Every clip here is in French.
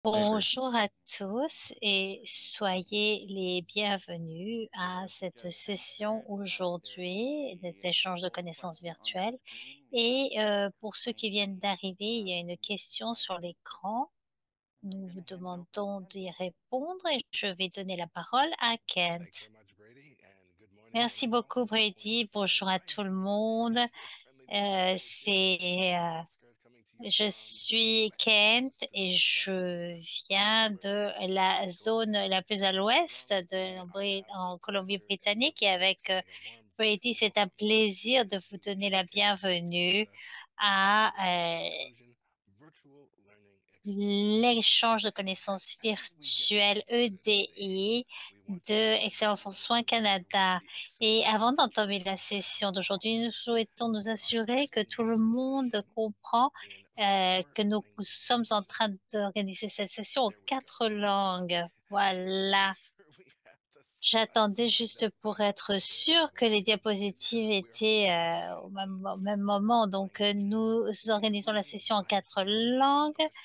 Bonjour. Bonjour à tous et soyez les bienvenus à cette session aujourd'hui des échanges de connaissances virtuelles. Et pour ceux qui viennent d'arriver, il y a une question sur l'écran. Nous vous demandons d'y répondre et je vais donner la parole à Thanks Kent. very much, Brady, and good morning, Merci everyone. beaucoup, Of course, Brady. Bonjour à tout le monde. it's your friendly neighborhood host here, C'est Kent Oscar, coming to you Je from suis Kent et Pacific Time, je viens de la zone Georgia. la plus à l'ouest And I have the en pleasure and Colombie-Britannique et privilege avec to say a warm, Brady, virtual c'est un welcome plaisir de vous to donner la Educators bienvenue Canada à Inclusion Virtual Learning Experience. l'échange de connaissances As we get virtuelles started today, EDI we want to de ensure that Excellence en you soins listen well to Canada. the Et avant exercise d'entamer features la that session we d'aujourd'hui, nous offer. souhaitons nous Our assurer que tout le 16 monde session comprend in four que nous sommes en languages. train d'organiser cette session en There we go. 4 langues. We want to make Voilà. sure we have the slides J'attendais lined juste up pour être sûre que once les we begin. diapositives We're hosting étaient the session in au même four moment. Donc, languages, nous organisons la including session en live 4 streaming in langues, English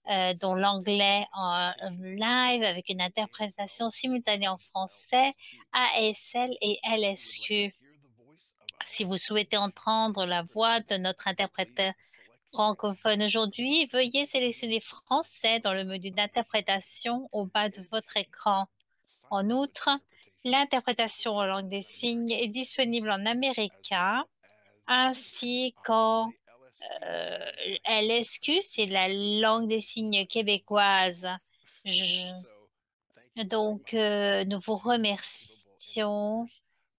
with dont l'anglais simultaneous en interpretation live avec une for interprétation ASL simultanée en and français, LSQ. ASL et If you would like to LSQ. hear the voice of Si our vous souhaitez French entendre la interpreter, voix de notre please interprète select French francophone from the aujourd'hui, veuillez French sélectionner menu français dans le on menu your screen. d'interprétation au bas In de votre addition, écran. sign En language outre, interpretation, l'interprétation en including langue des those in signes est American, disponible en as américain well as, ainsi I was going to qu'en say LSQ, but that is actually LSQ, c'est la English langue des signes language interpretation. québécoise. Je- So, thank you very Donc, much nous vous to our capable remercions. interpreters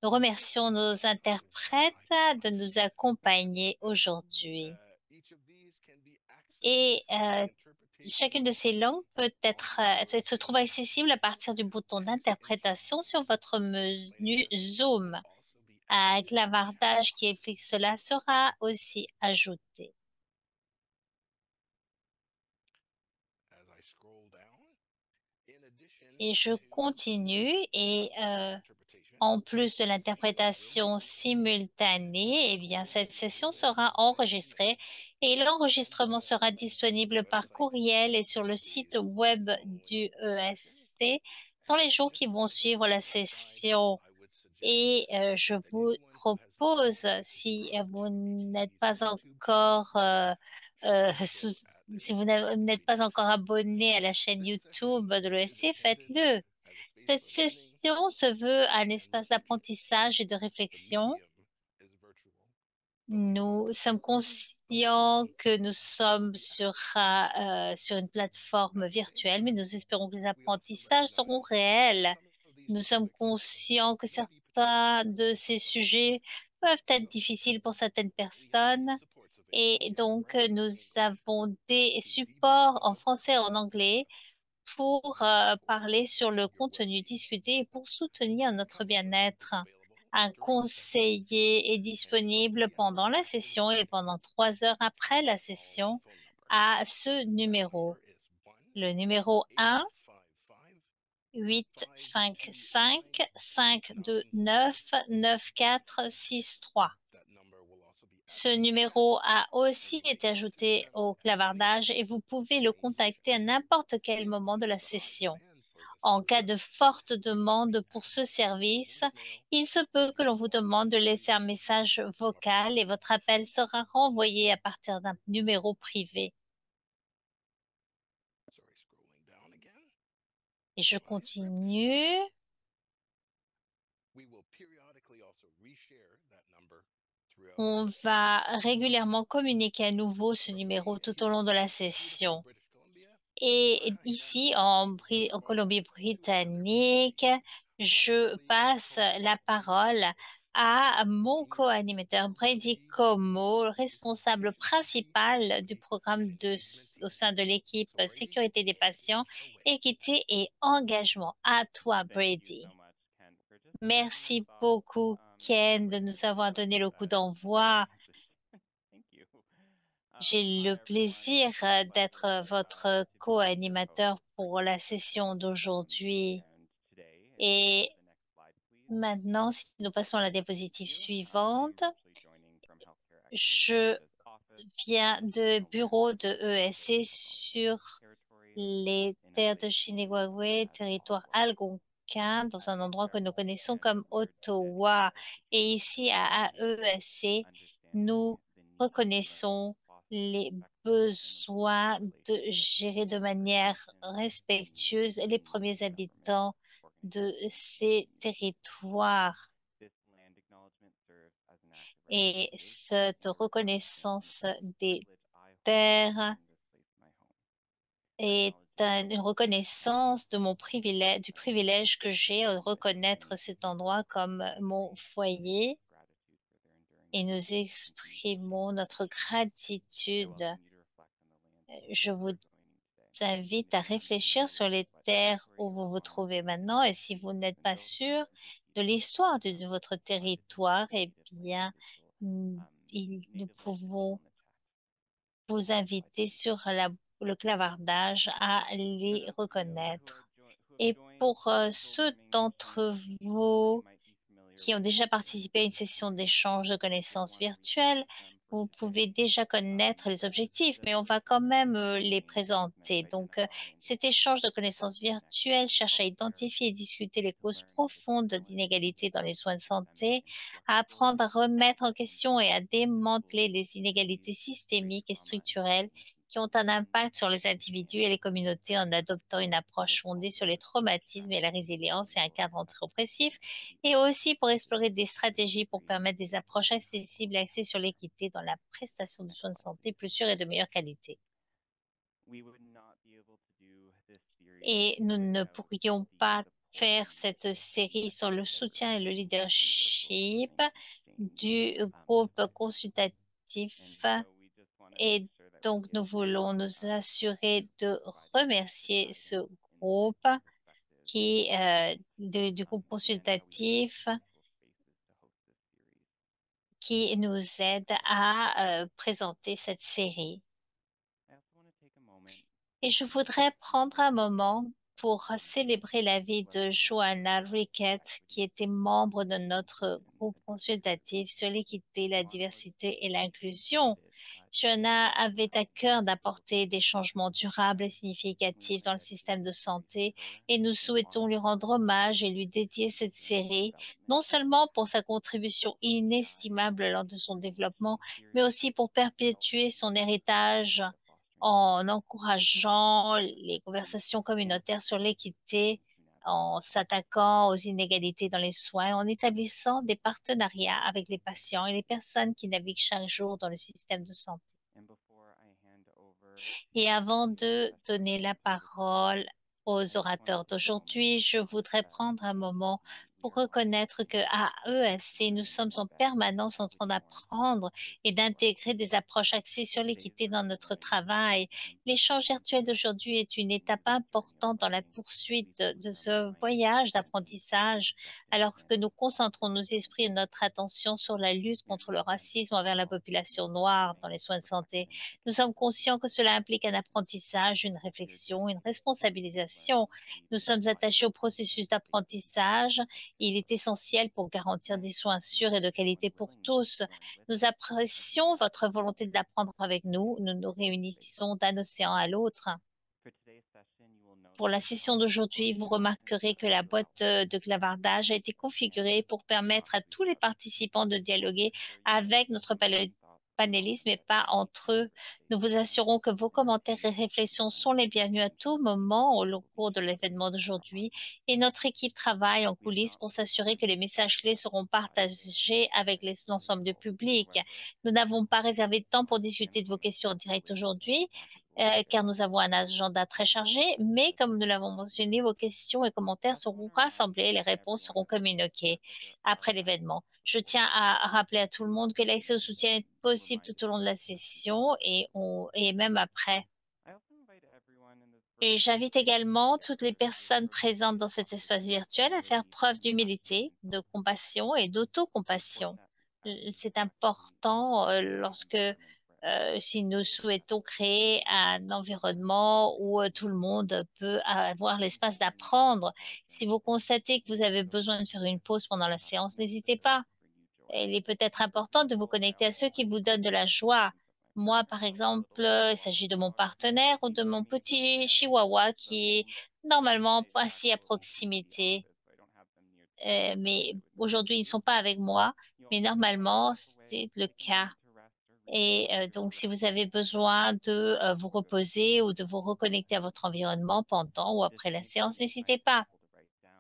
Nous for remercions nos participating in our interprètes de iClass. nous accompagner aujourd'hui. Each of these can be accessed Et through the interpretation chacune de ces button langues peut on être, your se trouve Zoom accessible à partir du bouton d'interprétation sur votre explaining menu this will Zoom. also be added Un to the chat clavardage qui box. explique cela sera aussi ajouté. As I scroll down, in addition Et je to continue et simultaneous interpretation, en plus de this session will be l'interprétation recorded and simultanée, eh bien, cette will be session sera available via enregistrée email et and l'enregistrement via sera ESC's disponible par website courriel et sur in the le site days web following du the session. ESC dans les And jours qui just vont as a suivre la brief aside, session. I would suggest Et je that vous anyone who has not propose, yet si subscribed vous to n'êtes HSC's pas YouTube channel encore should do so sous- at si vous n'êtes pas convenience. encore abonné à la chaîne This session YouTube de is l'ESC, intended faites-le. as a space Cette for learning session se veut un and espace reflection. d'apprentissage et de The réflexion. medium is virtual, the Nous mode, sommes the conscients learning que nous will sommes be active. sur une plateforme At the same virtuelle, mais time, nous espérons que les we also apprentissages seront recognize that réels. some of these Nous sommes topics conscients que may be particularly certains de difficult for ces some. sujets peuvent être So, difficiles pour certaines we have personnes. both supports available Et in donc, French nous and English avons des to debrief supports en about the français et en content anglais discussed. pour That support, parler sur le your contenu well-being. discuté et pour soutenir A notre counselor is bien-être. available Un during the session conseiller est and disponible 3 hours pendant la after the session et session pendant 3 heures après at the la following session phone number. à ce That numéro. number is Le numéro 1 1-855 855 529 529 9463. 9463. That number will also be Ce added to the chat numéro a and aussi you'll be été able to ajouté dial au it at any clavardage et time vous pouvez le during the session. contacter à n'importe quel If moment de there la is a high session. demand for this En cas de service, forte you might be demande pour ce asked to leave a service, voicemail il se peut and que your l'on vous call may be demande de laisser un routed message from a vocal et private votre appel phone sera number. renvoyé à partir d'un numéro privé. Sorry, scrolling down again. Et je On my script. continue. We will periodically also reshare that number throughout the On session. va régulièrement communiquer à nouveau ce From me numéro tout au here long de la in beautiful session. British Columbia, Et I now ici, pass the En baton to another Colombie-Britannique, BC, my je colleague and passe la parole co-animator, à mon Senior co-animateur Brady Brady from Como, responsable HSCC principal du Equity and programme Engagement au Team. sein de l'équipe So, Brady, sécurité des patients, take it away. équité et engagement. À toi, Thank you Brady. so much, Ken, for just starting us Merci off beaucoup, in a Ken, de way nous that avoir donné le coup I can d'envoi. transition. Thank you. J'ai Hi, le everyone. plaisir It's a d'être pleasure votre to be your host co-animateur for pour la today's session session. d'aujourd'hui. And today, if we can Et have the next slide, please. maintenant, si nous passons à la Thank diapositive you. I'm suivante, actually joining from Healthcare Excellence je Canada's office in viens de Kitchener, bureau Ontario, de in the ESC British Columbia sur territory. les terres de Chinigwagwe, territoire algonquin, dans un endroit que nous connaissons comme Ottawa. Et ici, à AESC, nous reconnaissons les besoins de gérer de manière respectueuse les premiers habitants de ces territoires. Et cette reconnaissance des terres est une reconnaissance de mon privilège, du privilège que j'ai de reconnaître cet endroit comme mon foyer, et nous exprimons notre gratitude. Je vous invite à réfléchir sur les terres où vous vous trouvez maintenant, et si vous n'êtes pas sûr de l'histoire de votre territoire, eh bien, nous pouvons vous inviter sur le clavardage à les reconnaître. Et pour ceux d'entre vous qui ont déjà participé à une session d'échange de connaissances virtuelles, vous pouvez déjà connaître les objectifs, mais on va quand même les présenter. Donc, cet échange de connaissances virtuelles cherche à identifier et discuter les causes profondes d'inégalités dans les soins de santé, à apprendre à remettre en question et à démanteler les inégalités systémiques et structurelles qui ont un impact sur les individus et les communautés en adoptant une approche fondée sur les traumatismes et la résilience et un cadre anti-oppressif, et aussi pour explorer des stratégies pour permettre des approches accessibles et axées sur l'équité dans la prestation de soins de santé plus sûrs et de meilleure qualité. Et nous ne pourrions pas faire cette série sur le soutien et le leadership du groupe consultatif, et donc nous voulons nous assurer de remercier ce groupe du groupe consultatif qui nous aide à présenter cette série. Et je voudrais prendre un moment pour célébrer la vie de Joanna Rickett, qui était membre de notre groupe consultatif sur l'équité, la diversité et l'inclusion. Joanna avait à cœur d'apporter des changements durables et significatifs dans le système de santé, et nous souhaitons lui rendre hommage et lui dédier cette série, non seulement pour sa contribution inestimable lors de son développement, mais aussi pour perpétuer son héritage en encourageant les conversations communautaires sur l'équité, en s'attaquant aux inégalités dans les soins, en établissant des partenariats avec les patients et les personnes qui naviguent chaque jour dans le système de santé. Et avant de donner la parole aux orateurs d'aujourd'hui, je voudrais prendre un moment pour reconnaître qu'à ESC, nous sommes en permanence en train d'apprendre et d'intégrer des approches axées sur l'équité dans notre travail. L'échange virtuel d'aujourd'hui est une étape importante dans la poursuite de ce voyage d'apprentissage, alors que nous concentrons nos esprits et notre attention sur la lutte contre le racisme envers la population noire dans les soins de santé. Nous sommes conscients que cela implique un apprentissage, une réflexion, une responsabilisation. Nous sommes attachés au processus d'apprentissage. Il est essentiel pour garantir des soins sûrs et de qualité pour tous. Nous apprécions votre volonté d'apprendre avec nous. Nous nous réunissons d'un océan à l'autre. Pour la session d'aujourd'hui, vous remarquerez que la boîte de clavardage a été configurée pour permettre à tous les participants de dialoguer avec notre panélistes, mais pas entre eux. Nous vous assurons que vos commentaires et réflexions sont les bienvenus à tout moment au cours de l'événement d'aujourd'hui, et notre équipe travaille en coulisses pour s'assurer que les messages clés seront partagés avec l'ensemble du public. Nous n'avons pas réservé de temps pour discuter de vos questions en direct aujourd'hui, car nous avons un agenda très chargé, mais comme nous l'avons mentionné, vos questions et commentaires seront rassemblés et les réponses seront communiquées après l'événement. Je tiens à rappeler à tout le monde que l'accès au soutien est possible tout au long de la session et même après. Et j'invite également toutes les personnes présentes dans cet espace virtuel à faire preuve d'humilité, de compassion et d'autocompassion. C'est important si nous souhaitons créer un environnement où tout le monde peut avoir l'espace d'apprendre. Si vous constatez que vous avez besoin de faire une pause pendant la séance, n'hésitez pas. Il est peut-être important de vous connecter à ceux qui vous donnent de la joie. Moi, par exemple, il s'agit de mon partenaire ou de mon petit chihuahua qui est normalement assis à proximité. Mais aujourd'hui, ils ne sont pas avec moi, mais normalement, c'est le cas. Et donc, si vous avez besoin de vous reposer ou de vous reconnecter à votre environnement pendant ou après la séance, n'hésitez pas.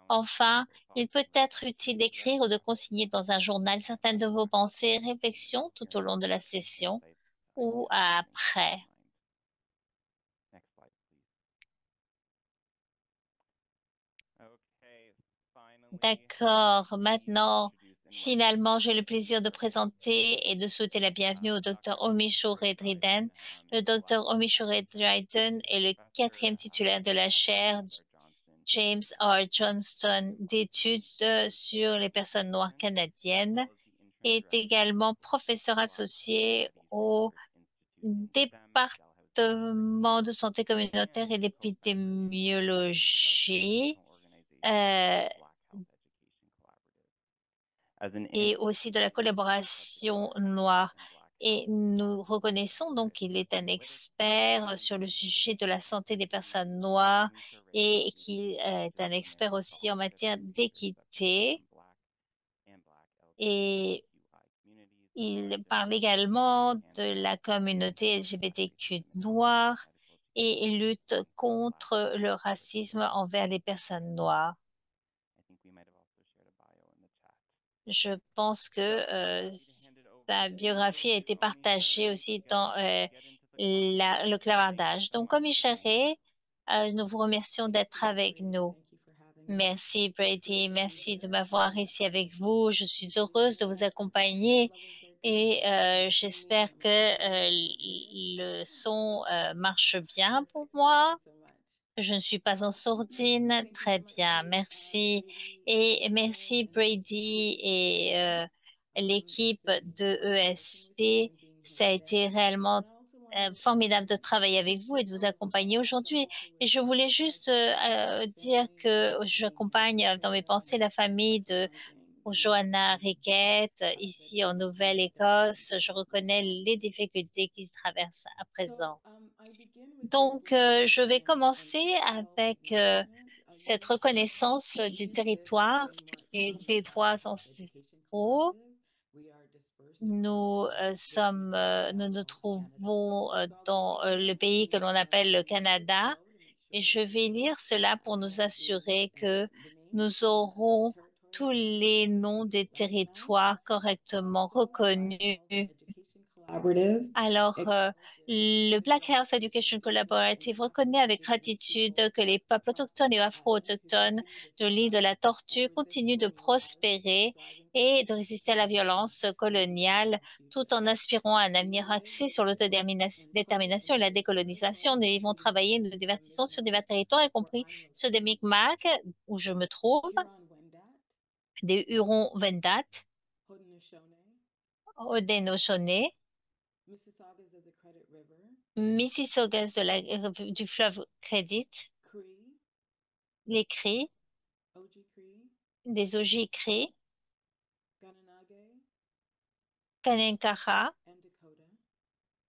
Enfin, il peut être utile d'écrire ou de consigner dans un journal certaines de vos pensées et réflexions tout au long de la session ou après. Next slide, please. Okay, finally, D'accord. let me Maintenant, introduce and welcome finalement, j'ai le plaisir de présenter et de souhaiter la bienvenue au Dr. Omisho Redriden. Le Dr. Omisho Redriden est le quatrième titulaire de la chaire James R. Johnston d'études sur les personnes noires canadiennes et est également professeur associé au département de santé communautaire et d'épidémiologie. Et aussi de la collaboration noire. Et nous reconnaissons donc qu'il est un expert sur le sujet de la santé des personnes noires et qu'il est un expert aussi en matière d'équité. Et il parle également de la communauté LGBTQ noire et lutte contre le racisme envers les personnes noires. Je pense que sa biographie a été partagée aussi dans le clavardage. Donc, comme Isharé, nous vous remercions d'être avec nous. Merci, Brady. Merci de m'avoir ici avec vous. Je suis heureuse de vous accompagner et j'espère que le son marche bien pour moi. Je ne suis pas en sourdine. Très bien, merci. Et merci Brady et l'équipe de ESC. Ça a été réellement formidable de travailler avec vous et de vous accompagner aujourd'hui. Et je voulais juste dire que j'accompagne dans mes pensées la famille de Johanna Riquette ici en Nouvelle-Écosse. Je reconnais les difficultés qu'ils traversent à présent. Donc, je vais commencer avec cette reconnaissance du territoire et des droits ancestraux. Nous nous trouvons dans le pays que l'on appelle le Canada et je vais lire cela pour nous assurer que nous aurons tous les noms des territoires correctement reconnus. Alors, le Black Health Education Collaborative reconnaît avec gratitude que les peuples autochtones et afro-autochtones de l'île de la Tortue continuent de prospérer et de résister à la violence coloniale tout en aspirant à un avenir axé sur l'autodétermination et la décolonisation. Nous devons travailler, nous divertissons sur divers territoires, y compris ceux des Mi'kmaq, où je me trouve, des Hurons-Wendat, Haudenosaunee, Mississaugas du fleuve Credit, les Cris, des Oji-Cris, Kanenkaha,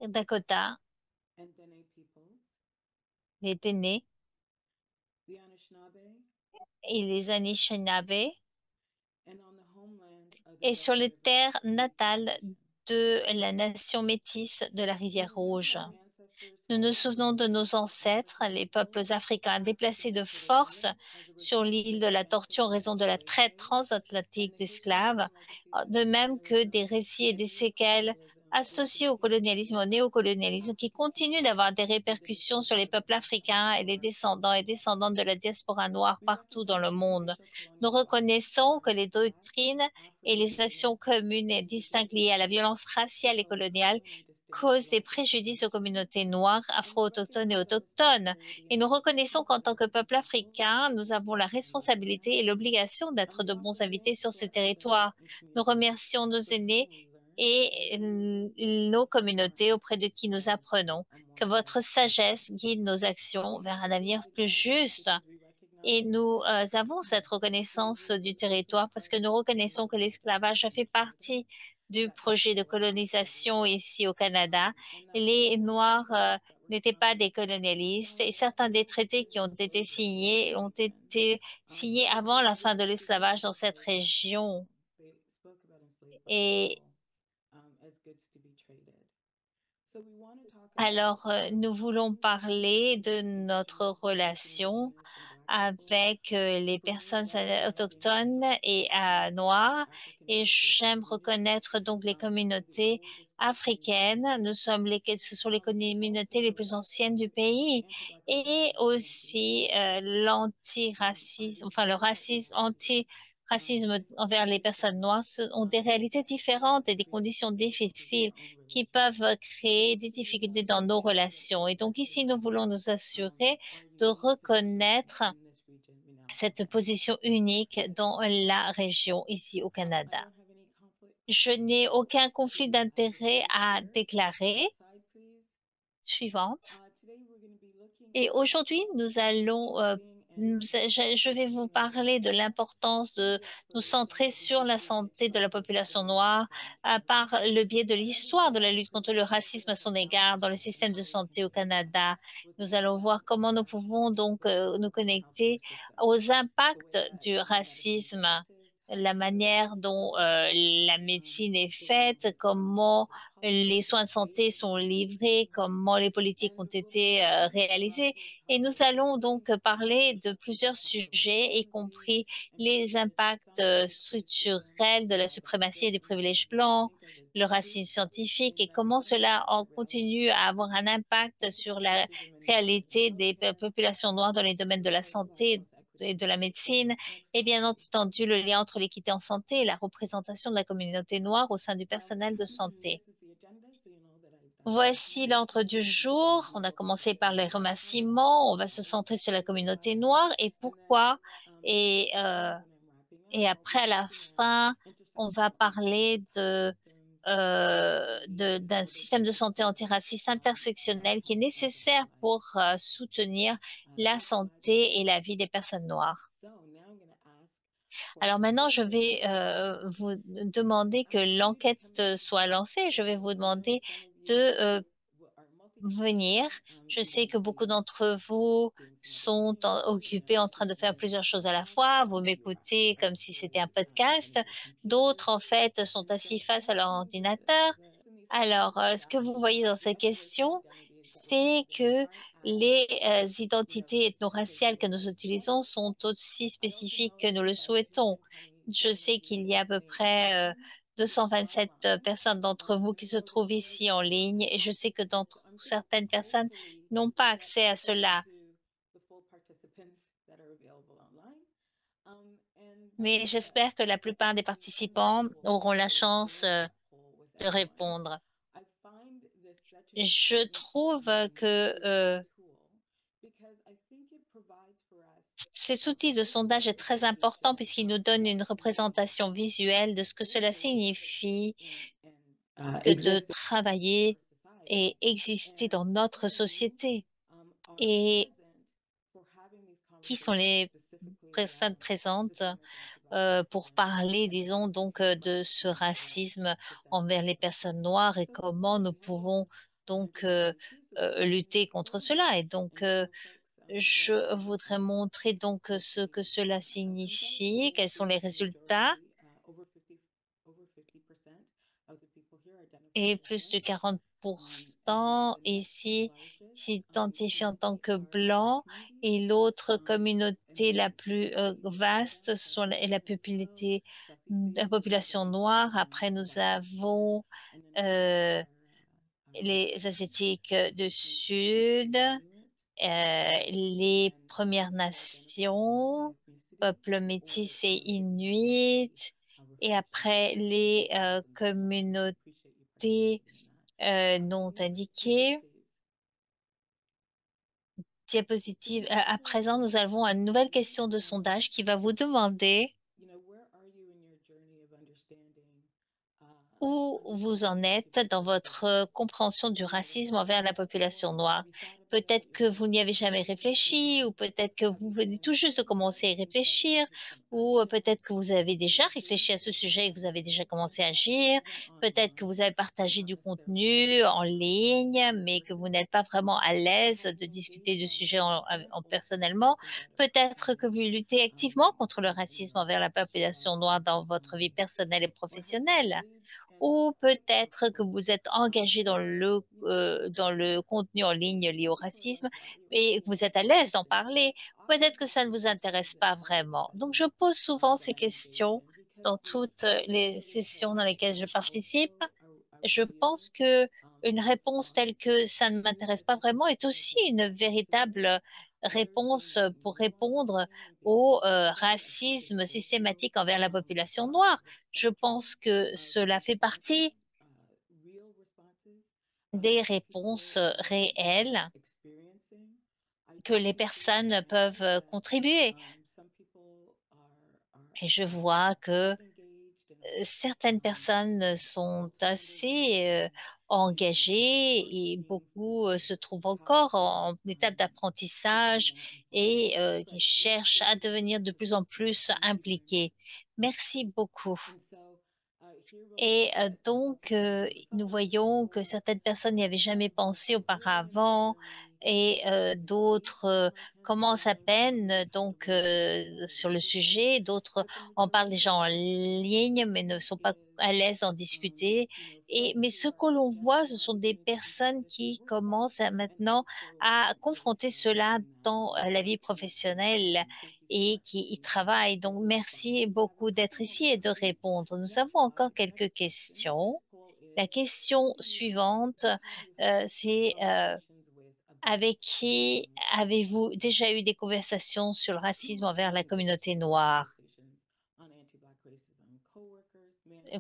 Dakota, les Dene et les Anishinaabe, et sur les terres natales de la nation métisse de la rivière Rouge. Nous nous souvenons de nos ancêtres, les peuples africains déplacés de force sur l'île de la Tortue en raison de la traite transatlantique d'esclaves, de même que des récits et des séquelles associés au colonialisme, au néocolonialisme, qui continuent d'avoir des répercussions sur les peuples africains et les descendants et descendantes de la diaspora noire partout dans le monde. Nous reconnaissons que les doctrines et les actions communes et distinctes liées à la violence raciale et coloniale cause des préjudices aux communautés noires, afro-autochtones et autochtones. Et nous reconnaissons qu'en tant que peuple africain, nous avons la responsabilité et l'obligation d'être de bons invités sur ces territoires. Nous remercions nos aînés et nos communautés auprès de qui nous apprenons. Que votre sagesse guide nos actions vers un avenir plus juste. Et nous avons cette reconnaissance du territoire parce que nous reconnaissons que l'esclavage a fait partie du projet de colonisation ici au Canada. And Les some of the Noirs treaties that were n'étaient pas des signed colonialistes et don't certains des really traités qui ont été facilitate signés ont enslavement. été signés For avant la example, they fin de don't speak about l'esclavage dans cette enslaved black région. people. They spoke about enslaved black Et people as goods to be traded. So we want to talk about alors, nous voulons reparations parler de and notre reconciliation of relation Indigenous and black people. avec les For me, personnes white supremacy has autochtones struck et most of noires. the African Et American j'aime communities. reconnaître donc les The communautés oldest africaines. populations. Nous sommes ce sont les And communautés les also plus anciennes du pays. anti-black racism Et in the aussi United States. Are l'antiracisme, enfin le disproportionately racisme, higher anti-racisme for envers les Indigenous personnes folks noires ont des réalités différentes et des create conditions difficulties in difficiles their own qui peuvent relationships. créer So des today we difficultés want dans to nos ensure that relations. Et donc African ici, nous voulons Americans nous assurer are in a de unique position reconnaître in this region we now call cette Canada. position unique Next slide, dans please. la région ici au I Canada. don't have any conflicts Je n'ai aucun conflit to d'intérêt disclose à here. déclarer. Next slide, please. Suivante. Today we're going to be looking Et at aujourd'hui, nous allons, focusing and je vais vous focusing on black parler de health l'importance through de the nous exploration centrer of sur la existing santé de la economic population systems noire in par Canada. le biais de Let me l'histoire start de la by lutte contre le providing a bit racisme à of a son égard dans le background système on de how we santé can au connect Canada. with Nous the allons voir impact of comment nous racism pouvons donc nous within the connecter healthcare system, aux the way impacts that du medicine is racisme, practiced, how la it's manière practiced, dont la médecine est the way in faite, which comment public les policies soins are de santé based sont on these livrés, systems, comment les politiques ont and we'll be été looking at a réalisées. variety of Et nous topics, allons donc including parler de structural plusieurs impacts of white sujets, y supremacy compris and les racism, impacts some of which is hidden, structurels de la but suprématie still et des can be privilèges what we blancs, think of as le issues racisme scientifique in et comment medicine cela that en don't realize continue à avoir un impact sur la racism and racism in réalité des healthcare, populations noires dans les domaines as de la well as black santé health et equity. de la médecine, Next et bien slide. entendu le lien entre l'équité en santé et la représentation de la communauté noire au sein du personnel de santé. This is the agenda, so you know that I've done Voici l'ordre du jour. On a commencé par les remerciements. On va se centrer sur la communauté noire et pourquoi. Et, euh, et après, à la fin, on va parler d'un système de santé antiraciste intersectionnel qui est nécessaire pour soutenir la santé et la vie des personnes noires. Alors maintenant, je vais vous demander que l'enquête soit lancée. Je vais vous demander de venir. Je sais que beaucoup d'entre vous sont occupés en train de faire plusieurs choses à la fois. Vous m'écoutez comme si c'était un podcast. D'autres, en fait, sont assis face à leur ordinateur. Alors, ce que vous voyez dans ces questions, c'est que les identités ethno-raciales que nous utilisons sont aussi spécifiques que nous le souhaitons. Je sais qu'il y a à peu près 227 personnes d'entre vous qui se trouvent ici en ligne et je sais que certaines personnes n'ont pas accès à cela. Mais j'espère que la plupart des participants auront la chance de répondre. Je trouve que cet outil de sondage est très important puisqu'il nous donne une représentation visuelle de ce que cela signifie que de travailler et exister dans notre société. Et qui sont les personnes présentes pour parler, disons, donc de ce racisme envers les personnes noires et comment nous pouvons donc lutter contre cela. Et donc, je voudrais montrer donc ce que cela signifie, quels sont les résultats. Et plus de 40% ici s'identifient en tant que blancs et l'autre communauté la plus vaste est la population noire. Après, nous avons les Asiatiques du Sud, les Premières Nations, peuples métis et inuits, et après les communautés non indiquées. Diapositive. À présent, nous avons une nouvelle question de sondage qui va vous demander où vous en êtes dans votre compréhension du racisme envers la population noire. Peut-être que vous n'y avez jamais réfléchi, ou peut-être que vous venez tout juste de commencer à y réfléchir, ou peut-être que vous avez déjà réfléchi à ce sujet et que vous avez déjà commencé à agir. Peut-être que vous avez partagé du contenu en ligne, mais que vous n'êtes pas vraiment à l'aise de discuter du sujet personnellement. Peut-être que vous luttez activement contre le racisme envers la population noire dans votre vie personnelle et professionnelle. Ou peut-être que vous êtes engagé dans le contenu en ligne lié au racisme et que vous êtes à l'aise d'en parler. Peut-être que ça ne vous intéresse pas vraiment. Donc, je pose souvent ces questions dans toutes les sessions dans lesquelles je participe. Je pense que une réponse telle que ça ne m'intéresse pas vraiment est aussi une véritable réponse pour répondre au racisme systématique envers la population noire. Je pense que cela fait partie des réponses réelles que les personnes peuvent contribuer. Et je vois que certaines personnes sont assez engagées et beaucoup se trouvent encore en étape d'apprentissage et qui cherchent à devenir de plus en plus impliqués. Merci beaucoup. Et donc, nous voyons que certaines personnes n'y avaient jamais pensé auparavant et d'autres commencent à peine donc sur le sujet, d'autres en parlent déjà en ligne mais ne sont pas à l'aise d'en discuter. Mais ce que l'on voit, ce sont des personnes qui commencent maintenant à confronter cela dans la vie professionnelle et qui y travaillent. Donc, merci beaucoup d'être ici et de répondre. Nous avons encore quelques questions. La question suivante, c'est avec qui avez-vous déjà eu des conversations sur le racisme envers la communauté noire?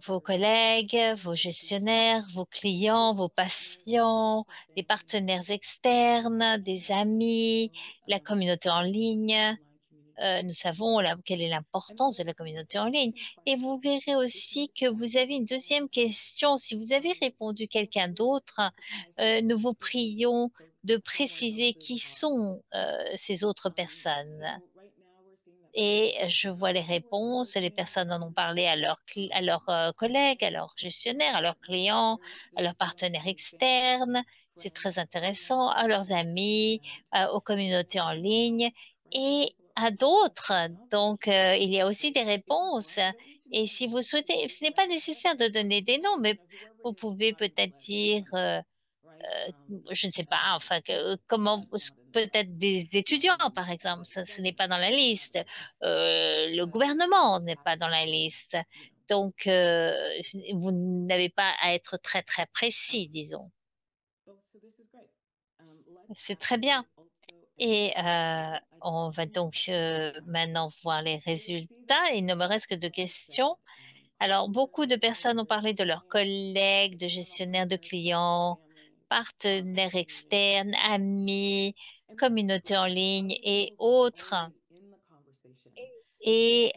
Vos collègues, vos gestionnaires, vos clients, vos patients, les partenaires externes, des amis, la communauté en ligne. Nous savons quelle est l'importance de la communauté en ligne. Et vous verrez aussi que vous avez une deuxième question. Si vous avez répondu quelqu'un d'autre, nous vous prions de préciser qui sont ces autres personnes. Et je vois les réponses, les personnes en ont parlé à leurs collègues, à leurs gestionnaires, à leurs clients, à leurs partenaires externes. C'est très intéressant, à leurs amis, aux communautés en ligne et à d'autres. Donc, il y a aussi des réponses. Et si vous souhaitez, ce n'est pas nécessaire de donner des noms, mais vous pouvez peut-être dire je ne sais pas, enfin, comment, peut-être des étudiants, par exemple, ça, ce n'est pas dans la liste. Le gouvernement n'est pas dans la liste. Donc, vous n'avez pas à être très, très précis, disons. C'est très bien. Et on va donc maintenant voir les résultats. Il ne me reste que deux questions. Alors, beaucoup de personnes ont parlé de leurs collègues, de gestionnaires de clients, partenaires externes, amis, communautés en ligne et autres. Et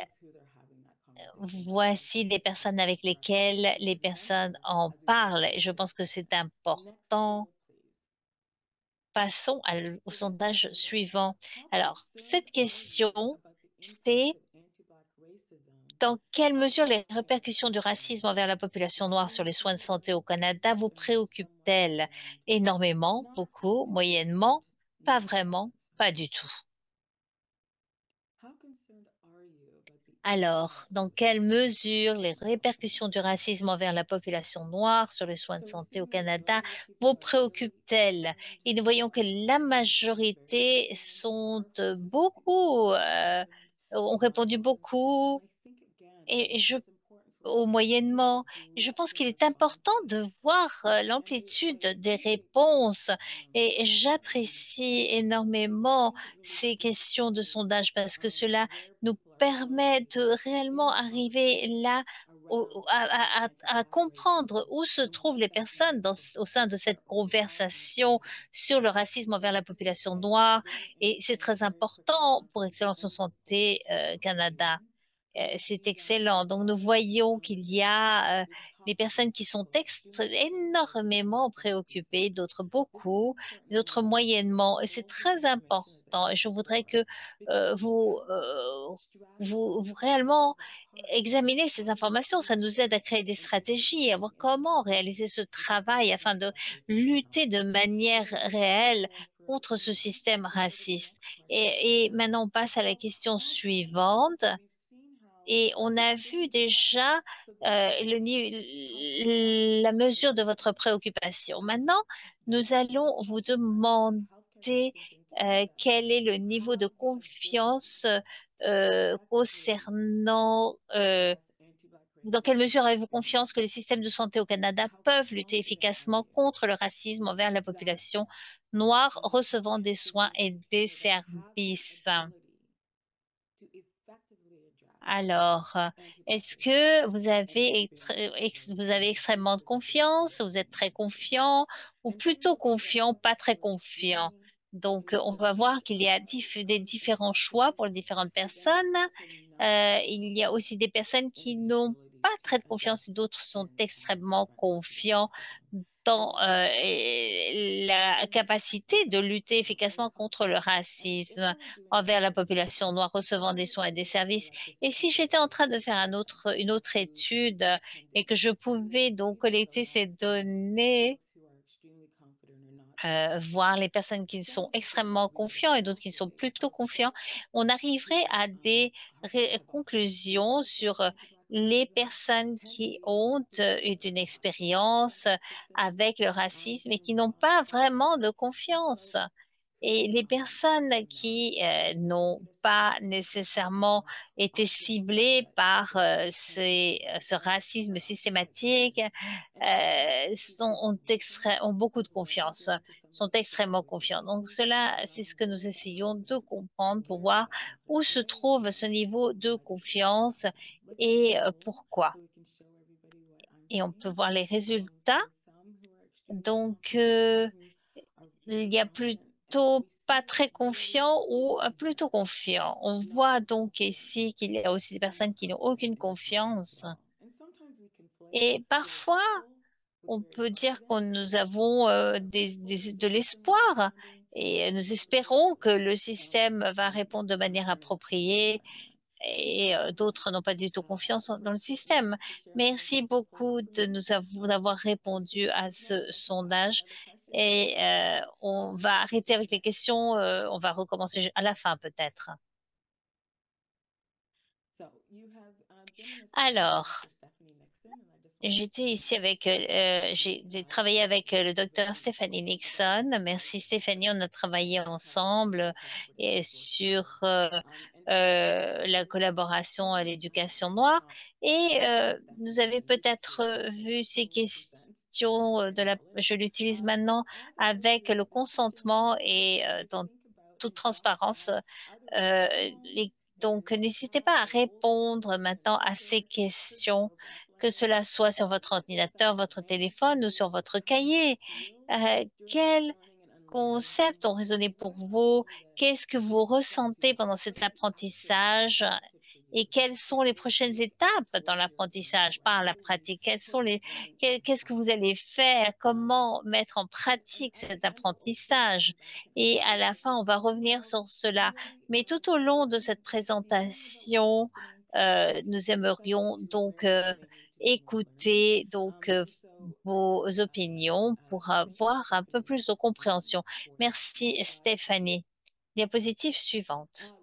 voici des personnes avec lesquelles les personnes en parlent. Je pense que c'est important. Passons au sondage suivant. Alors, cette question, c'est dans quelle mesure les répercussions du racisme envers la population noire sur les soins de santé au Canada vous préoccupent-elles énormément, beaucoup, moyennement, pas vraiment, pas du tout? Alors, dans quelle mesure les répercussions du racisme envers la population noire sur les soins de santé au Canada vous préoccupent-elles? Et nous voyons que la majorité sont beaucoup, ont répondu beaucoup, et je au moyennement. Je pense qu'il est important de voir l'amplitude des réponses et j'apprécie énormément ces questions de sondage parce que cela nous permet de réellement arriver là à comprendre où se trouvent les personnes au sein de cette conversation sur le racisme envers la population noire et c'est très important pour Excellence en Santé Canada. c'est excellent. Donc, nous voyons qu'il y a des personnes qui sont énormément préoccupées, d'autres beaucoup, d'autres moyennement. Et c'est très important. Et je voudrais que vous réellement examiner ces informations. Ça nous aide à créer des stratégies, à voir comment réaliser ce travail afin de lutter de manière réelle contre ce système raciste. Et maintenant, on passe à la question suivante. Et on a vu déjà la mesure de votre préoccupation. Maintenant, nous allons vous demander quel est le niveau de confiance concernant dans quelle mesure avez-vous confiance que les systèmes de santé au Canada peuvent lutter efficacement contre le racisme envers la population noire recevant des soins et des services? Alors, est-ce que vous avez extrêmement de confiance, vous êtes très confiant ou plutôt confiant, pas très confiant? Donc, on va voir qu'il y a des différents choix pour les différentes personnes. Il y a aussi des personnes qui n'ont pas très de confiance et d'autres sont extrêmement confiants dans la capacité de lutter efficacement contre le racisme envers la population noire recevant des soins et des services. Et si j'étais en train de faire une autre étude et que je pouvais donc collecter ces données, voir les personnes qui sont extrêmement confiants et d'autres qui sont plutôt confiants, on arriverait à des conclusions sur les personnes qui ont eu une expérience avec le racisme et qui n'ont pas vraiment de confiance. Et les personnes qui n'ont pas nécessairement été ciblées par ce racisme systématique ont beaucoup de confiance, sont extrêmement confiants. Donc cela, c'est ce que nous essayons de comprendre pour voir où se trouve ce niveau de confiance et pourquoi. Et on peut voir les résultats. Donc, il y a plutôt pas très confiant ou plutôt confiant. On voit donc ici qu'il y a aussi des personnes qui n'ont aucune confiance. Et parfois, on peut dire que nous avons de l'espoir et nous espérons que le système va répondre de manière appropriée et d'autres n'ont pas du tout confiance dans le système. Merci beaucoup de d'avoir répondu à ce sondage et on va arrêter avec les questions, on va recommencer à la fin peut-être. Alors, j'étais ici avec, j'ai travaillé avec le docteur Stephanie Nixon. Merci Stéphanie, on a travaillé ensemble et sur la collaboration à l'éducation noire. Et vous avez peut-être vu ces questions je l'utilise maintenant avec le consentement et dans toute transparence. Euh, donc, n'hésitez pas à répondre maintenant à ces questions, que cela soit sur votre ordinateur, votre téléphone ou sur votre cahier. Quels concepts ont résonné pour vous? Qu'est-ce que vous ressentez pendant cet apprentissage? Et quelles sont les prochaines étapes dans l'apprentissage par la pratique? Qu'est-ce que vous allez faire? Comment mettre en pratique cet apprentissage? Et à la fin, on va revenir sur cela. Mais tout au long de cette présentation, nous aimerions donc écouter vos opinions pour avoir un peu plus de compréhension. Merci Stéphanie. Diapositive suivante.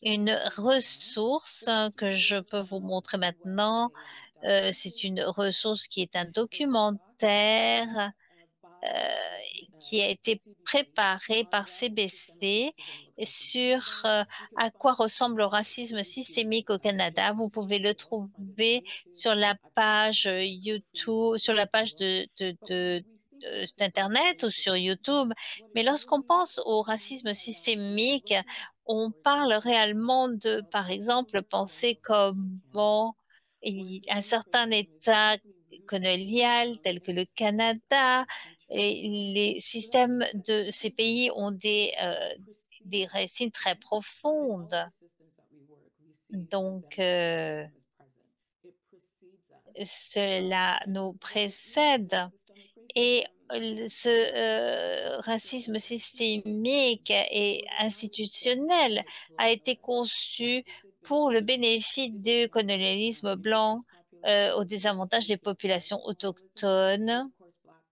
Une ressource que je peux vous montrer maintenant, c'est une ressource qui est un documentaire qui a été préparé par CBC sur à quoi ressemble le racisme systémique au Canada. Vous pouvez le trouver sur la page YouTube, sur la page d'Internet ou sur YouTube. Mais lorsqu'on pense au racisme systémique, on parle réellement de, par exemple, penser comment un certain État colonial tel que le Canada et les systèmes de ces pays ont des racines très profondes. Donc, cela nous précède et ce racisme systémique et institutionnel a été conçu pour le bénéfice du colonialisme blanc au désavantage des populations autochtones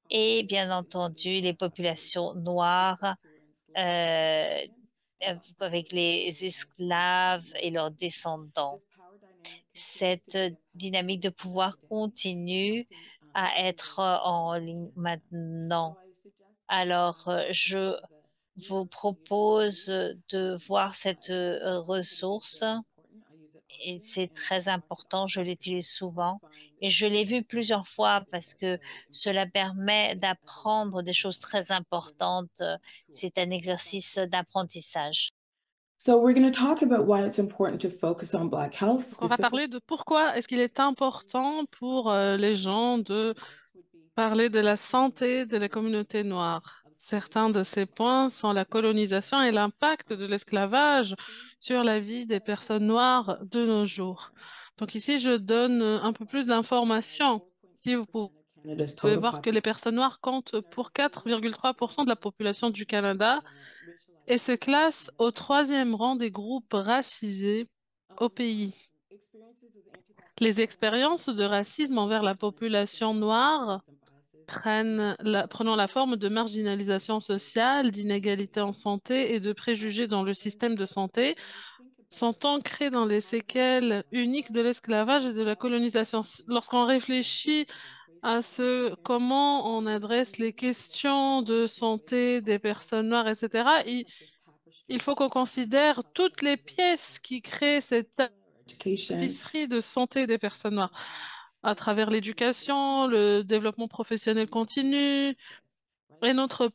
et bien entendu les populations noires euh, avec les esclaves et leurs descendants. Cette dynamique de pouvoir continue à être en ligne maintenant. Alors, je vous propose de voir cette ressource et c'est très important, je l'utilise souvent et je l'ai vu plusieurs fois parce que cela permet d'apprendre des choses très importantes. C'est un exercice d'apprentissage. So we're going to talk about why it's important to focus on Black health. Donc, on va parler de pourquoi est-ce qu'il est important pour les gens de parler de la santé de la communauté noire. Certains de ces points sont la colonisation et l'impact de l'esclavage sur la vie des personnes noires de nos jours. Donc ici, je donne un peu plus d'informations. Si vous pouvez voir que les personnes noires comptent pour 4,3% de la population du Canada et se classent au 3e rang des groupes racisés au pays. Les expériences de racisme envers la population noire prenant la forme de marginalisation sociale, d'inégalité en santé et de préjugés dans le système de santé, sont ancrées dans les séquelles uniques de l'esclavage et de la colonisation. Lorsqu'on réfléchit à comment on adresse les questions de santé des personnes noires, etc., il faut qu'on considère toutes les pièces qui créent cette tapisserie de santé des personnes noires à travers l'éducation, le développement professionnel continu et notre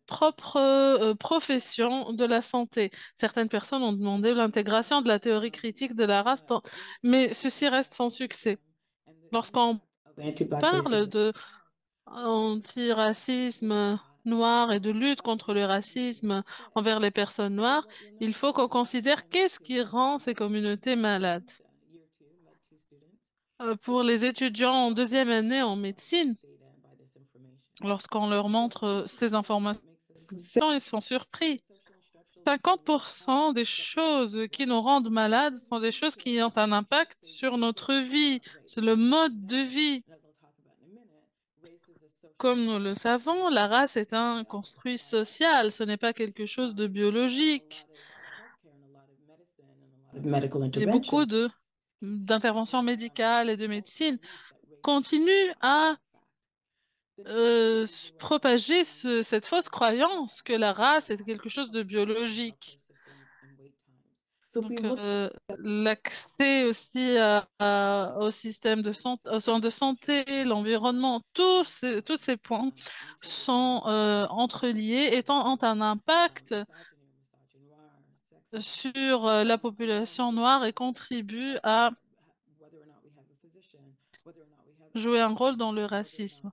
propre profession de la santé. Certaines personnes ont demandé l'intégration de la théorie critique de la race, mais ceci reste sans succès. Lorsqu'on parle de antiracisme noir et de lutte contre le racisme envers les personnes noires, il faut qu'on considère qu'est-ce qui rend ces communautés malades. Pour les étudiants en 2e année en médecine, lorsqu'on leur montre ces informations, ils sont surpris. 50% des choses qui nous rendent malades sont des choses qui ont un impact sur notre vie. C'est le mode de vie. Comme nous le savons, la race est un construit social, ce n'est pas quelque chose de biologique. Et beaucoup d'interventions médicales et de médecine continuent à propager cette fausse croyance que la race est quelque chose de biologique. Donc, l'accès aussi au système de santé, aux soins de santé, l'environnement, tous ces points sont entreliés et ont un impact sur la population noire et contribuent à jouer un rôle dans le racisme.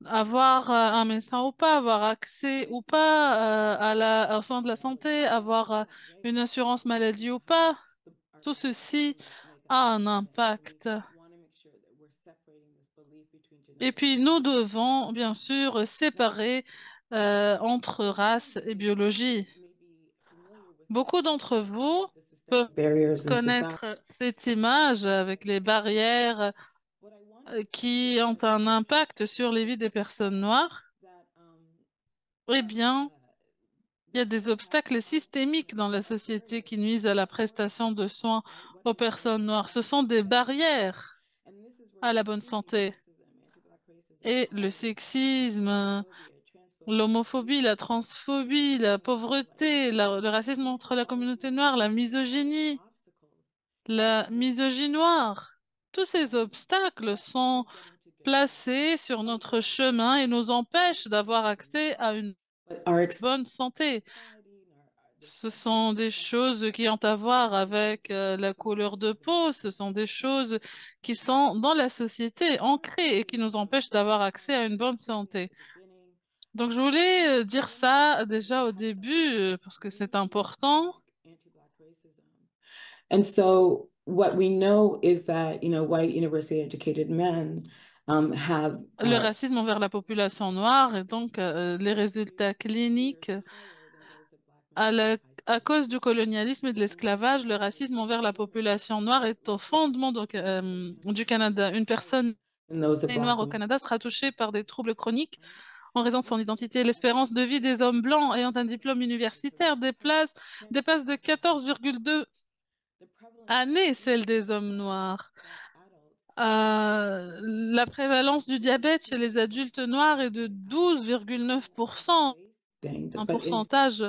Avoir un médecin ou pas, avoir accès ou pas aux soins de la santé, avoir une assurance maladie ou pas, tout ceci a un impact. Et puis, nous devons, bien sûr, séparer entre race et biologie. Beaucoup d'entre vous peuvent connaître cette image avec les barrières qui ont un impact sur les vies des personnes noires. Eh bien, il y a des obstacles systémiques dans la société qui nuisent à la prestation de soins aux personnes noires. Ce sont des barrières à la bonne santé. Et le sexisme, l'homophobie, la transphobie, la pauvreté, le racisme entre la communauté noire, la misogynie noire, tous ces obstacles sont placés sur notre chemin et nous empêchent d'avoir accès à une bonne santé. Ce sont des choses qui ont à voir avec la couleur de peau, ce sont des choses qui sont dans la société ancrées et qui nous empêchent d'avoir accès à une bonne santé. Donc, je voulais dire ça déjà au début parce que c'est important. And so what we know is that, white university educated men have Le racisme envers la population noire et donc les résultats cliniques à cause du colonialisme et de l'esclavage, le racisme envers la population noire est au fondement du Canada. Une personne and those of noire Black au women. Canada sera touchée par des troubles chroniques en raison de son identité. L'espérance de vie des hommes blancs ayant un diplôme universitaire dépasse de 14,2 années celle des hommes noirs. La prévalence du diabète chez les adultes noirs est de 12,9%, un pourcentage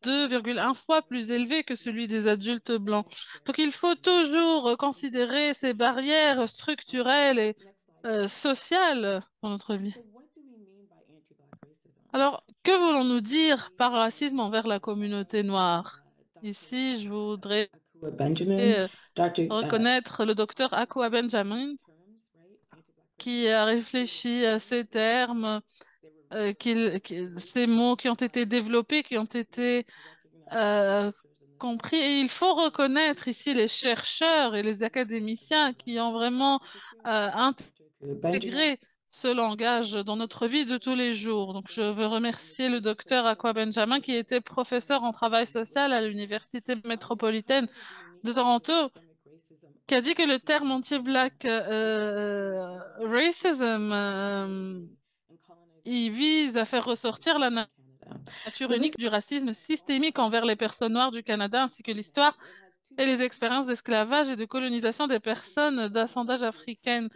2,1 fois plus élevé que celui des adultes blancs. Donc il faut toujours considérer ces barrières structurelles et sociales dans notre vie. Alors, que voulons-nous dire par racisme envers la communauté noire? Ici, je voudrais Benjamin, Dr. reconnaître le docteur Akua Benjamin qui a réfléchi à ces termes, ces mots qui ont été développés, qui ont été compris. Et il faut reconnaître ici les chercheurs et les académiciens qui ont vraiment intégré ce langage dans notre vie de tous les jours. Donc, je veux remercier le docteur Akua Benjamin qui était professeur en travail social à l'Université métropolitaine de Toronto, qui a dit que le terme anti-black racism, il vise à faire ressortir la nature unique du racisme systémique envers les personnes noires du Canada, ainsi que l'histoire et les expériences d'esclavage et de colonisation des personnes d'assemblage africaine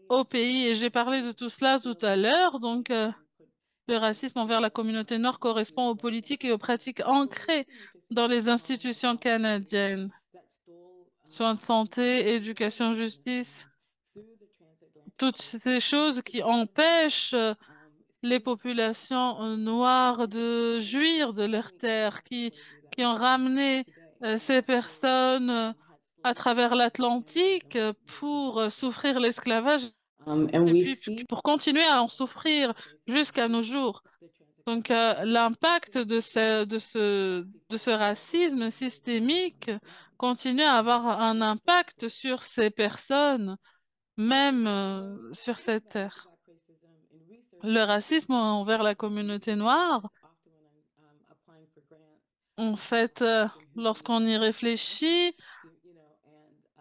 au pays. Et j'ai parlé de tout cela tout à l'heure. Donc, le racisme envers la communauté noire correspond aux politiques et aux pratiques ancrées dans les institutions canadiennes. Soins de santé, éducation, justice, toutes ces choses qui empêchent les populations noires de jouir de leurs terres, qui ont ramené ces personnes à travers l'Atlantique pour souffrir l'esclavage and et we puis see pour continuer à en souffrir jusqu'à nos jours. Donc, l'impact de ce racisme systémique continue à avoir un impact sur ces personnes, même sur cette terre. Le racisme envers la communauté noire, en fait, lorsqu'on y réfléchit,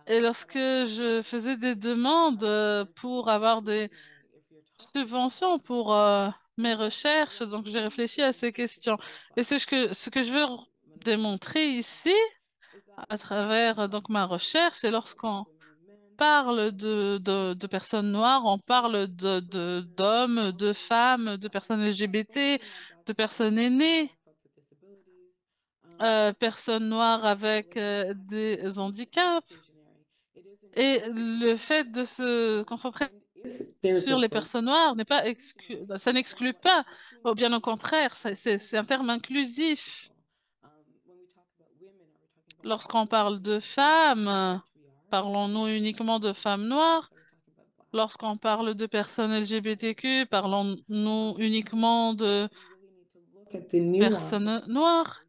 et lorsque je faisais des demandes pour avoir des subventions pour mes recherches, donc j'ai réfléchi à ces questions. Et ce que je veux démontrer ici, à travers donc ma recherche, c'est lorsqu'on parle de personnes noires, on parle d'hommes, de femmes, de personnes LGBT, de personnes aînées, personnes noires avec des handicaps. Et le fait de se concentrer there's sur a les focus personnes noires n'est pas ça n'exclut pas, bien au contraire, c'est un terme inclusif. Lorsqu'on parle de femmes, parlons-nous uniquement de femmes noires? Lorsqu'on parle de personnes LGBTQ, parlons-nous uniquement de look at the nuance personnes noires?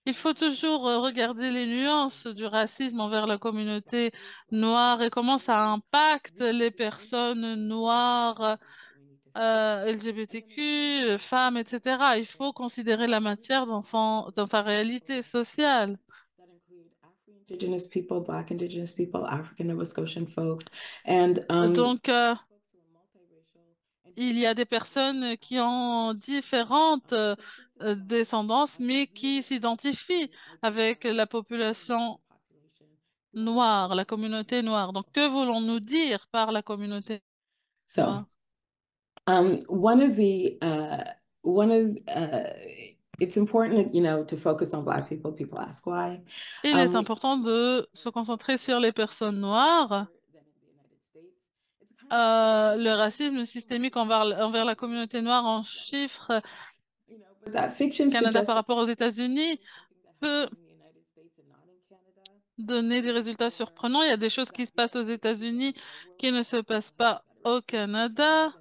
Il faut toujours regarder les nuances du racisme envers la communauté noire et comment ça impacte les personnes noires, LGBTQ, femmes, etc. Il faut considérer la matière dans sa réalité sociale. Indigenous people, Black Indigenous people, African Nova Scotian folks, and Donc, il y a des personnes qui ont différentes descendances, mais qui s'identifient avec la population noire, la communauté noire. Donc, que voulons-nous dire par la communauté so noire? one of it's important, to focus on Black people. People ask why. Il est important de se concentrer sur les personnes noires. Le racisme systémique envers la communauté noire en chiffres, That fiction Canada suggests par rapport aux États-Unis, peut donner des résultats surprenants. Il y a des choses qui se passent aux États-Unis qui ne se passent pas au Canada.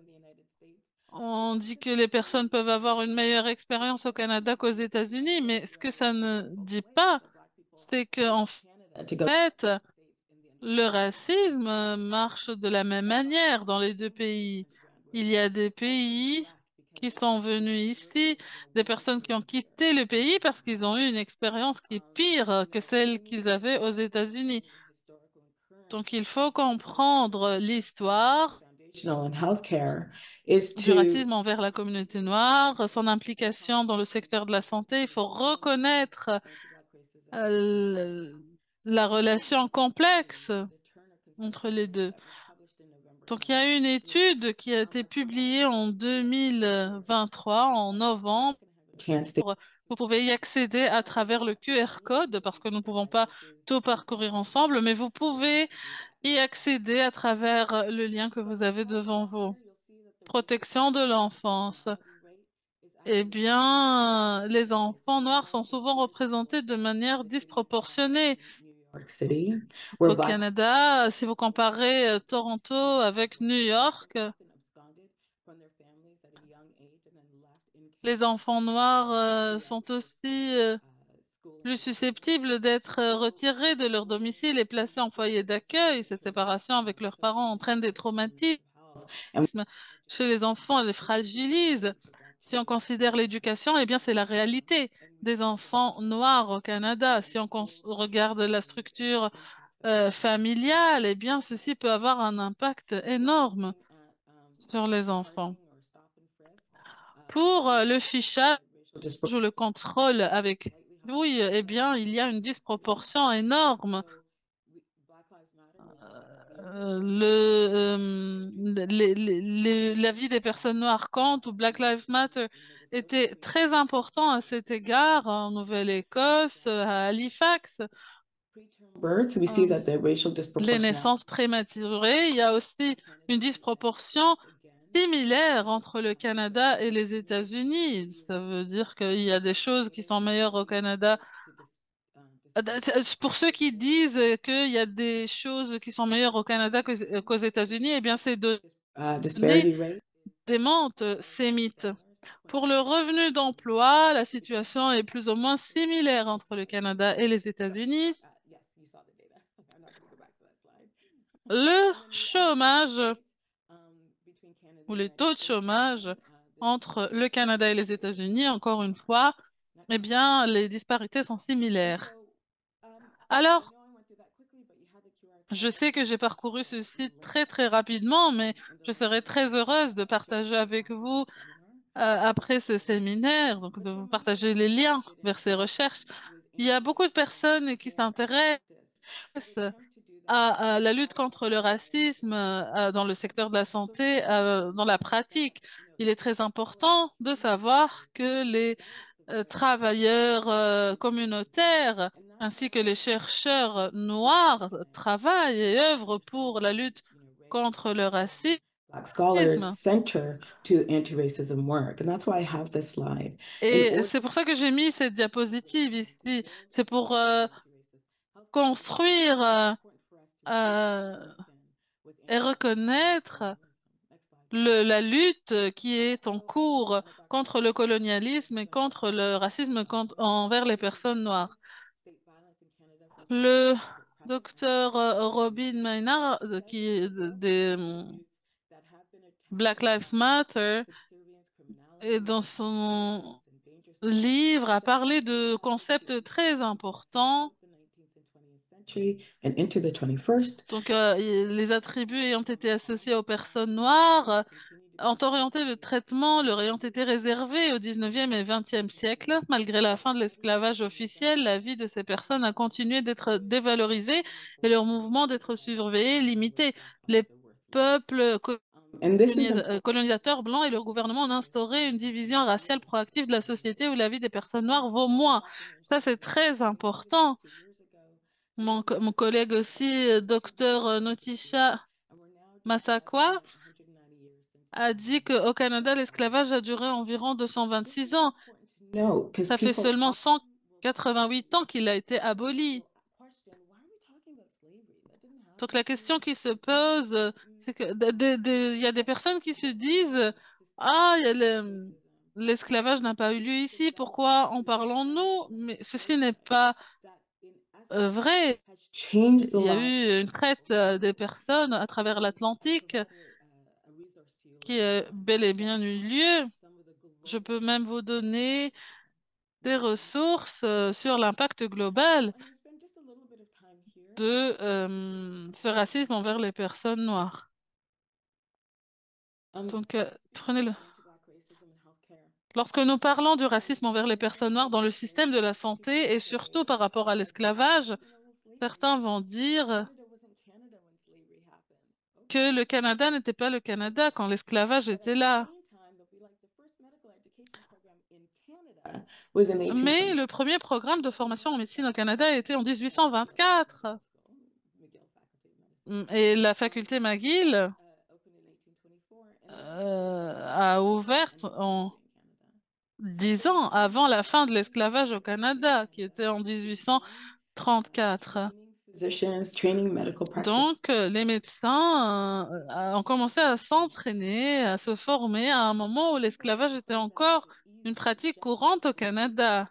On dit que les personnes peuvent avoir une meilleure expérience au Canada qu'aux États-Unis, mais ce que ça ne dit pas, c'est qu'en fait, le racisme marche de la même manière dans les deux pays. Il y a des pays qui sont venus ici, des personnes qui ont quitté le pays parce qu'ils ont eu une expérience qui est pire que celle qu'ils avaient aux États-Unis. Donc, il faut comprendre l'histoire du racisme envers la communauté noire, son implication dans le secteur de la santé. Il faut reconnaître la relation complexe entre les deux. Donc, il y a une étude qui a été publiée en 2023, en novembre. Vous pouvez y accéder à travers le QR code parce que nous ne pouvons pas tout parcourir ensemble, mais vous pouvez y accéder à travers le lien que vous avez devant vous. Protection de l'enfance. Eh bien, les enfants noirs sont souvent représentés de manière disproportionnée. Au Canada, si vous comparez Toronto avec New York, les enfants noirs sont aussi plus susceptibles d'être retirés de leur domicile et placés en foyer d'accueil. Cette séparation avec leurs parents entraîne des traumatismes chez les enfants, les fragilise. Si on considère l'éducation, eh bien, c'est la réalité des enfants noirs au Canada. Si on regarde la structure familiale, eh bien, ceci peut avoir un impact énorme sur les enfants. Pour le fichage ou le contrôle avec oui, eh bien, il y a une disproportion énorme. La vie des personnes noires compte ou Black Lives Matter était très important à cet égard en Nouvelle-Écosse, à Halifax. Les naissances prématurées, il y a aussi une disproportion similaire entre le Canada et les États-Unis. Ça veut dire qu'il y a des choses qui sont meilleures au Canada. Pour ceux qui disent qu'il y a des choses qui sont meilleures au Canada qu'aux États-Unis, eh bien, ces données démentent ces mythes. Pour le revenu d'emploi, la situation est plus ou moins similaire entre le Canada et les États-Unis. Le chômage ou les taux de chômage entre le Canada et les États-Unis, encore une fois, eh bien, les disparités sont similaires. Alors, je sais que j'ai parcouru ce site très très rapidement, mais je serais très heureuse de partager avec vous après ce séminaire, donc de vous partager les liens vers ces recherches. Il y a beaucoup de personnes qui s'intéressent à la lutte contre le racisme dans le secteur de la santé, dans la pratique. Il est très important de savoir que les travailleurs communautaires ainsi que les chercheurs noirs travaillent et œuvrent pour la lutte contre le racisme. Et c'est pour ça que j'ai mis cette diapositive ici. C'est pour construire et reconnaître la lutte qui est en cours contre le colonialisme et contre le racisme envers les personnes noires. Le docteur Robin Maynard, qui est des Black Lives Matter, et dans son livre a parlé de concepts très importants. Donc, les attributs ayant été associés aux personnes noires ont orienté le traitement, leur ayant été réservé au 19e et 20e siècle. Malgré la fin de l'esclavage officiel, la vie de ces personnes a continué d'être dévalorisée et leur mouvement d'être surveillé, limité. Les peuples colonisateurs blancs et leur gouvernement ont instauré une division raciale proactive de la société où la vie des personnes noires vaut moins. Ça, c'est très important. Mon collègue aussi, docteur Notisha Masakwa, a dit qu'au Canada, l'esclavage a duré environ 226 ans. Ça fait seulement 188 ans qu'il a été aboli. Donc la question qui se pose, c'est que il y a des personnes qui se disent, ah, l'esclavage n'a pas eu lieu ici, pourquoi en parlons-nous? Mais ceci n'est pas vrai. changed the Il y a lives eu une traite des personnes à travers l'Atlantique qui a bel et bien eu lieu. Je peux même vous donner des ressources sur l'impact global de ce racisme envers les personnes noires. Donc, prenez-le. Lorsque nous parlons du racisme envers les personnes noires dans le système de la santé et surtout par rapport à l'esclavage, certains vont dire que le Canada n'était pas le Canada quand l'esclavage était là. Mais le premier programme de formation en médecine au Canada était en 1824. Et la faculté McGill a ouvert en 10 ans avant la fin de l'esclavage au Canada, qui était en 1834. Donc, les médecins ont commencé à s'entraîner, à se former à un moment où l'esclavage était encore une pratique courante au Canada.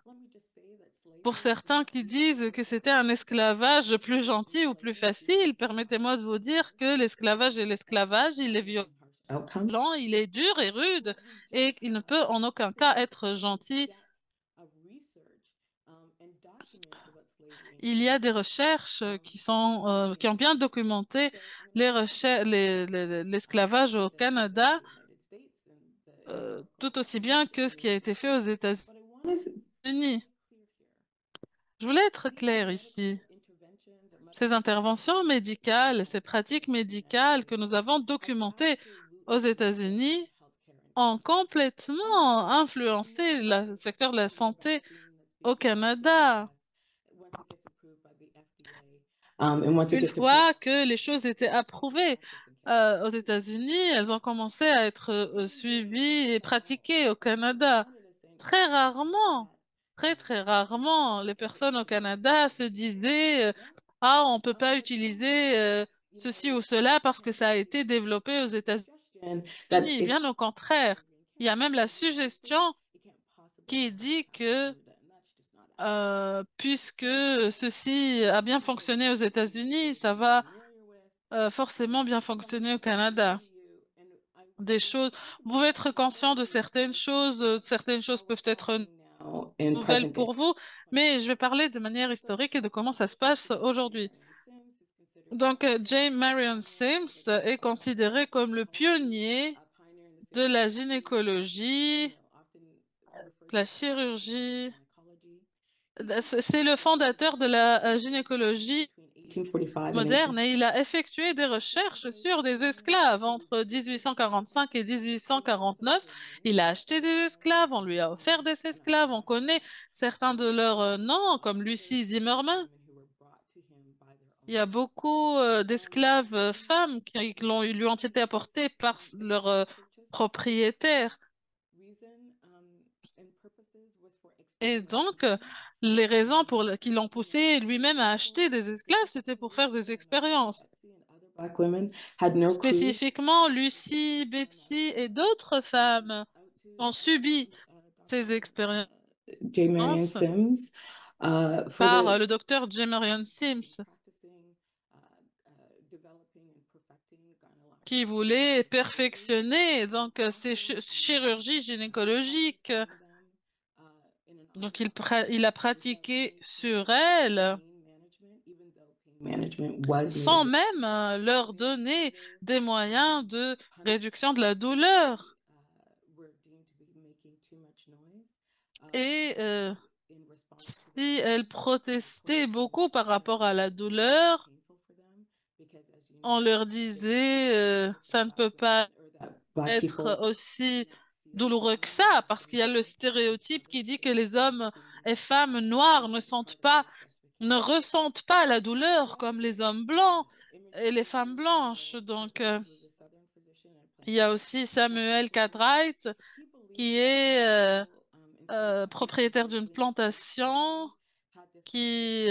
Pour certains qui disent que c'était un esclavage plus gentil ou plus facile, permettez-moi de vous dire que l'esclavage est l'esclavage, il est violent, il est dur et rude, et il ne peut en aucun cas être gentil. Il y a des recherches qui ont bien documenté l'esclavage au Canada, tout aussi bien que ce qui a été fait aux États-Unis. Je voulais être claire ici. Ces interventions médicales, ces pratiques médicales que nous avons documentées aux États-Unis ont complètement influencé le secteur de la santé au Canada. Une fois que les choses étaient approuvées aux États-Unis, elles ont commencé à être suivies et pratiquées au Canada. Très rarement, très très rarement, les personnes au Canada se disaient ah, on ne peut pas utiliser ceci ou cela parce que ça a été développé aux États-Unis. Bien au contraire, il y a même la suggestion qui dit que puisque ceci a bien fonctionné aux États-Unis, ça va forcément bien fonctionner au Canada. Des choses, vous pouvez être conscient de certaines choses peuvent être nouvelles pour vous, mais je vais parler de manière historique et de comment ça se passe aujourd'hui. Donc, J. Marion Sims est considéré comme le pionnier de la gynécologie, de la chirurgie. C'est le fondateur de la gynécologie moderne et il a effectué des recherches sur des esclaves entre 1845 et 1849. Il a acheté des esclaves, on lui a offert des esclaves, on connaît certains de leurs noms comme Lucie Zimmerman. Il y a beaucoup d'esclaves femmes qui lui ont été apportés par leurs propriétaires. Et donc, les raisons qui l'ont poussé lui-même à acheter des esclaves, c'était pour faire des expériences. Spécifiquement, Lucie, Betsy et d'autres femmes ont subi ces expériences par le docteur J. Marion Sims, qui voulait perfectionner donc ces chirurgies gynécologiques. Donc, il a pratiqué sur elles sans même leur donner des moyens de réduction de la douleur. Et si elles protestaient beaucoup par rapport à la douleur, on leur disait ça ne peut pas être aussi douloureux que ça, parce qu'il y a le stéréotype qui dit que les hommes et femmes noirs ne ressentent pas la douleur comme les hommes blancs et les femmes blanches. Donc, il y a aussi Samuel Cartwright qui est propriétaire d'une plantation qui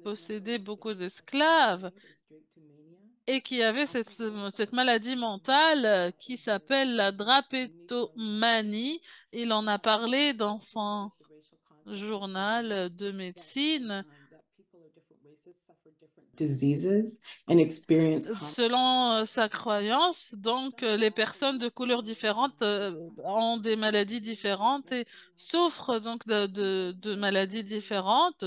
possédait beaucoup d'esclaves et qui avait cette maladie mentale qui s'appelle la drapétomanie. Il en a parlé dans son journal de médecine. diseases and experience Selon sa croyance, donc les personnes de couleurs différentes ont des maladies différentes et souffrent donc de maladies différentes.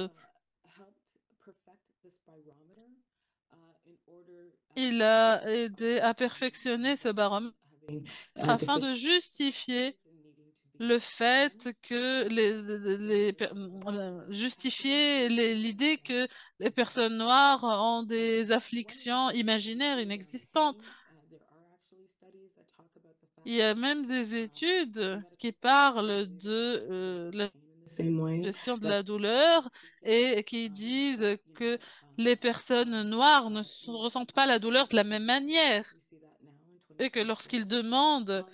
Il a aidé à perfectionner ce baromètre afin de justifier le fait que justifier l'idée que les personnes noires ont des afflictions imaginaires inexistantes. Il y a même des études qui parlent de la gestion de la douleur et qui disent que les personnes noires ne ressentent pas la douleur de la même manière et que lorsqu'ils demandent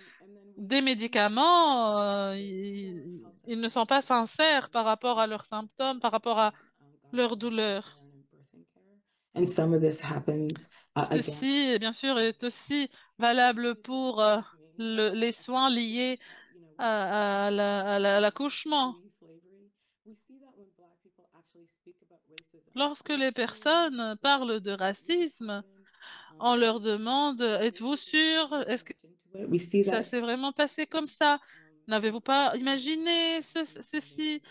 des médicaments, ils ne sont pas sincères par rapport à leurs symptômes, par rapport à leurs douleurs. And some of this happens again. Ceci, bien sûr, est aussi valable pour les soins liés à l'accouchement. Lorsque les personnes parlent de racisme, on leur demande, êtes-vous sûr? Est-ce que We see ça that s'est vraiment passé comme ça? N'avez-vous pas imaginé ceci?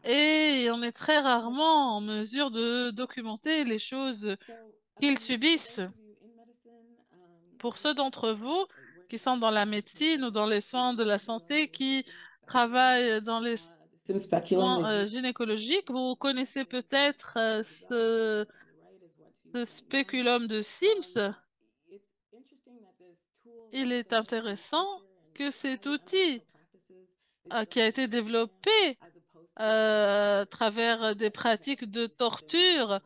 Et on est très rarement en mesure de documenter les choses qu'ils subissent. Pour ceux d'entre vous qui sont dans la médecine ou dans les soins de la santé, qui travaillent dans les some speculum soins is gynécologiques, vous connaissez peut-être ce spéculum de Sims. Il est intéressant que cet outil qui a été développé à travers des pratiques de torture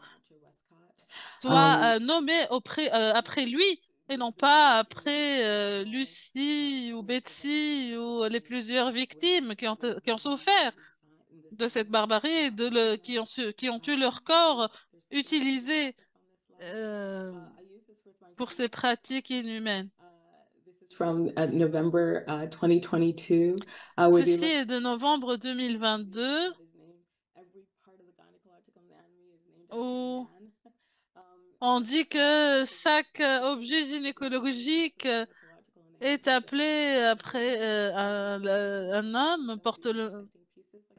soit nommé après lui et non pas après Lucie ou Betsy ou les plusieurs victimes qui ont souffert de cette barbarie et qui ont eu leur corps utilisé pour ces pratiques inhumaines. from November 2022, where they Ceci look est de novembre 2022 où on dit que chaque objet gynécologique est appelé après un homme, porte le...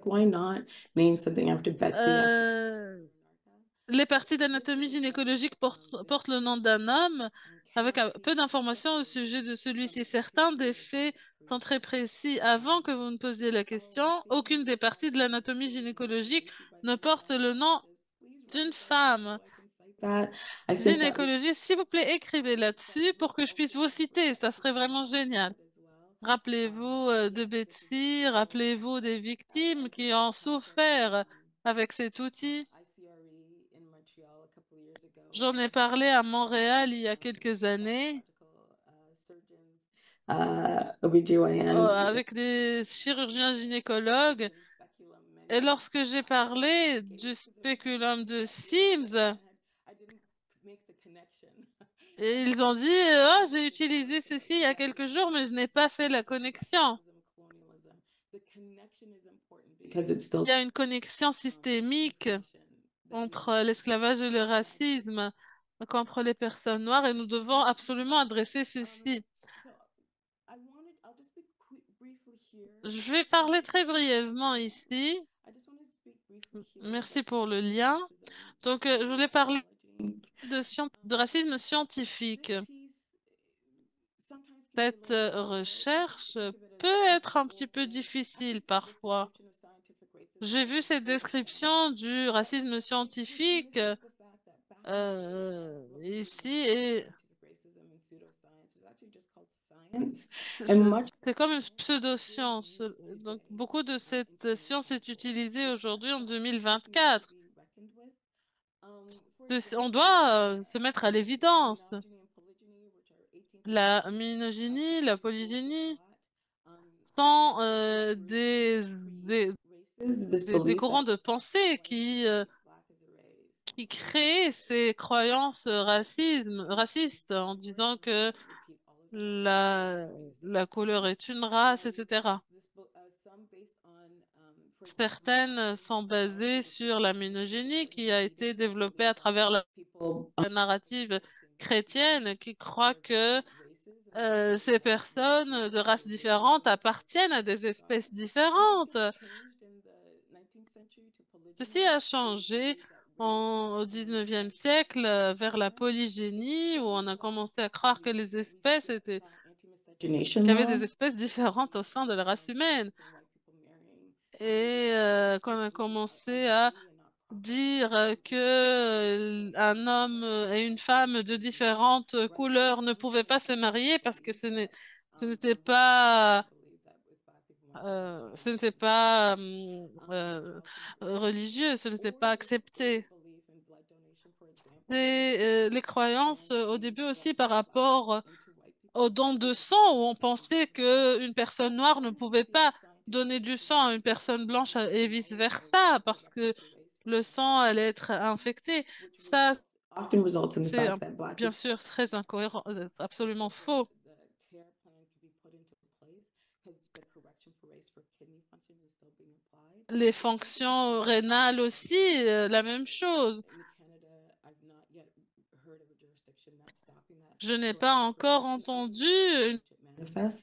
why not name something after Betsy? Les parties d'anatomie gynécologique portent le nom d'un homme, avec un peu d'informations au sujet de celui-ci. Certains des faits sont très précis. Avant que vous ne posiez la question, aucune des parties de l'anatomie gynécologique ne porte le nom d'une femme. That I think that Gynécologie, s'il vous plaît, écrivez là-dessus pour que je puisse vous citer. Ça serait vraiment génial. Rappelez-vous de Betsy, rappelez-vous des victimes qui ont souffert avec cet outil. J'en ai parlé à Montréal il y a quelques années OBGYNs avec des chirurgiens gynécologues. Et lorsque j'ai parlé du spéculum de Sims, et ils ont dit, oh, j'ai utilisé ceci il y a quelques jours, mais je n'ai pas fait la connexion. because it's still Il y a une connexion systémique entre l'esclavage et le racisme contre les personnes noires et nous devons absolument adresser ceci. Je vais parler très brièvement ici. Merci pour le lien. Donc, je voulais parler de racisme scientifique. Cette recherche peut être un petit peu difficile parfois. J'ai vu cette description du racisme scientifique ici et c'est comme une pseudo-science. Donc, beaucoup de cette science est utilisée aujourd'hui en 2024. On doit se mettre à l'évidence. La misogynie, la polygynie sont des courants de pensée qui créent ces croyances racistes en disant que la couleur est une race, etc. Certaines sont basées sur la misogynie qui a été développée à travers la narrative chrétienne qui croit que ces personnes de races différentes appartiennent à des espèces différentes. Ceci a changé au 19e siècle vers la polygynie où on a commencé à croire que les espèces étaient, qu'il y avait des espèces différentes au sein de la race humaine et qu'on a commencé à dire que un homme et une femme de différentes couleurs ne pouvaient pas se marier parce que ce n'était pas religieux, ce n'était pas accepté. C'est les croyances au début aussi par rapport au don de sang, où on pensait qu'une personne noire ne pouvait pas donner du sang à une personne blanche et vice-versa, parce que le sang allait être infecté. Ça, c'est bien sûr très incohérent, absolument faux. Les fonctions rénales aussi, la même chose. Je n'ai pas encore entendu une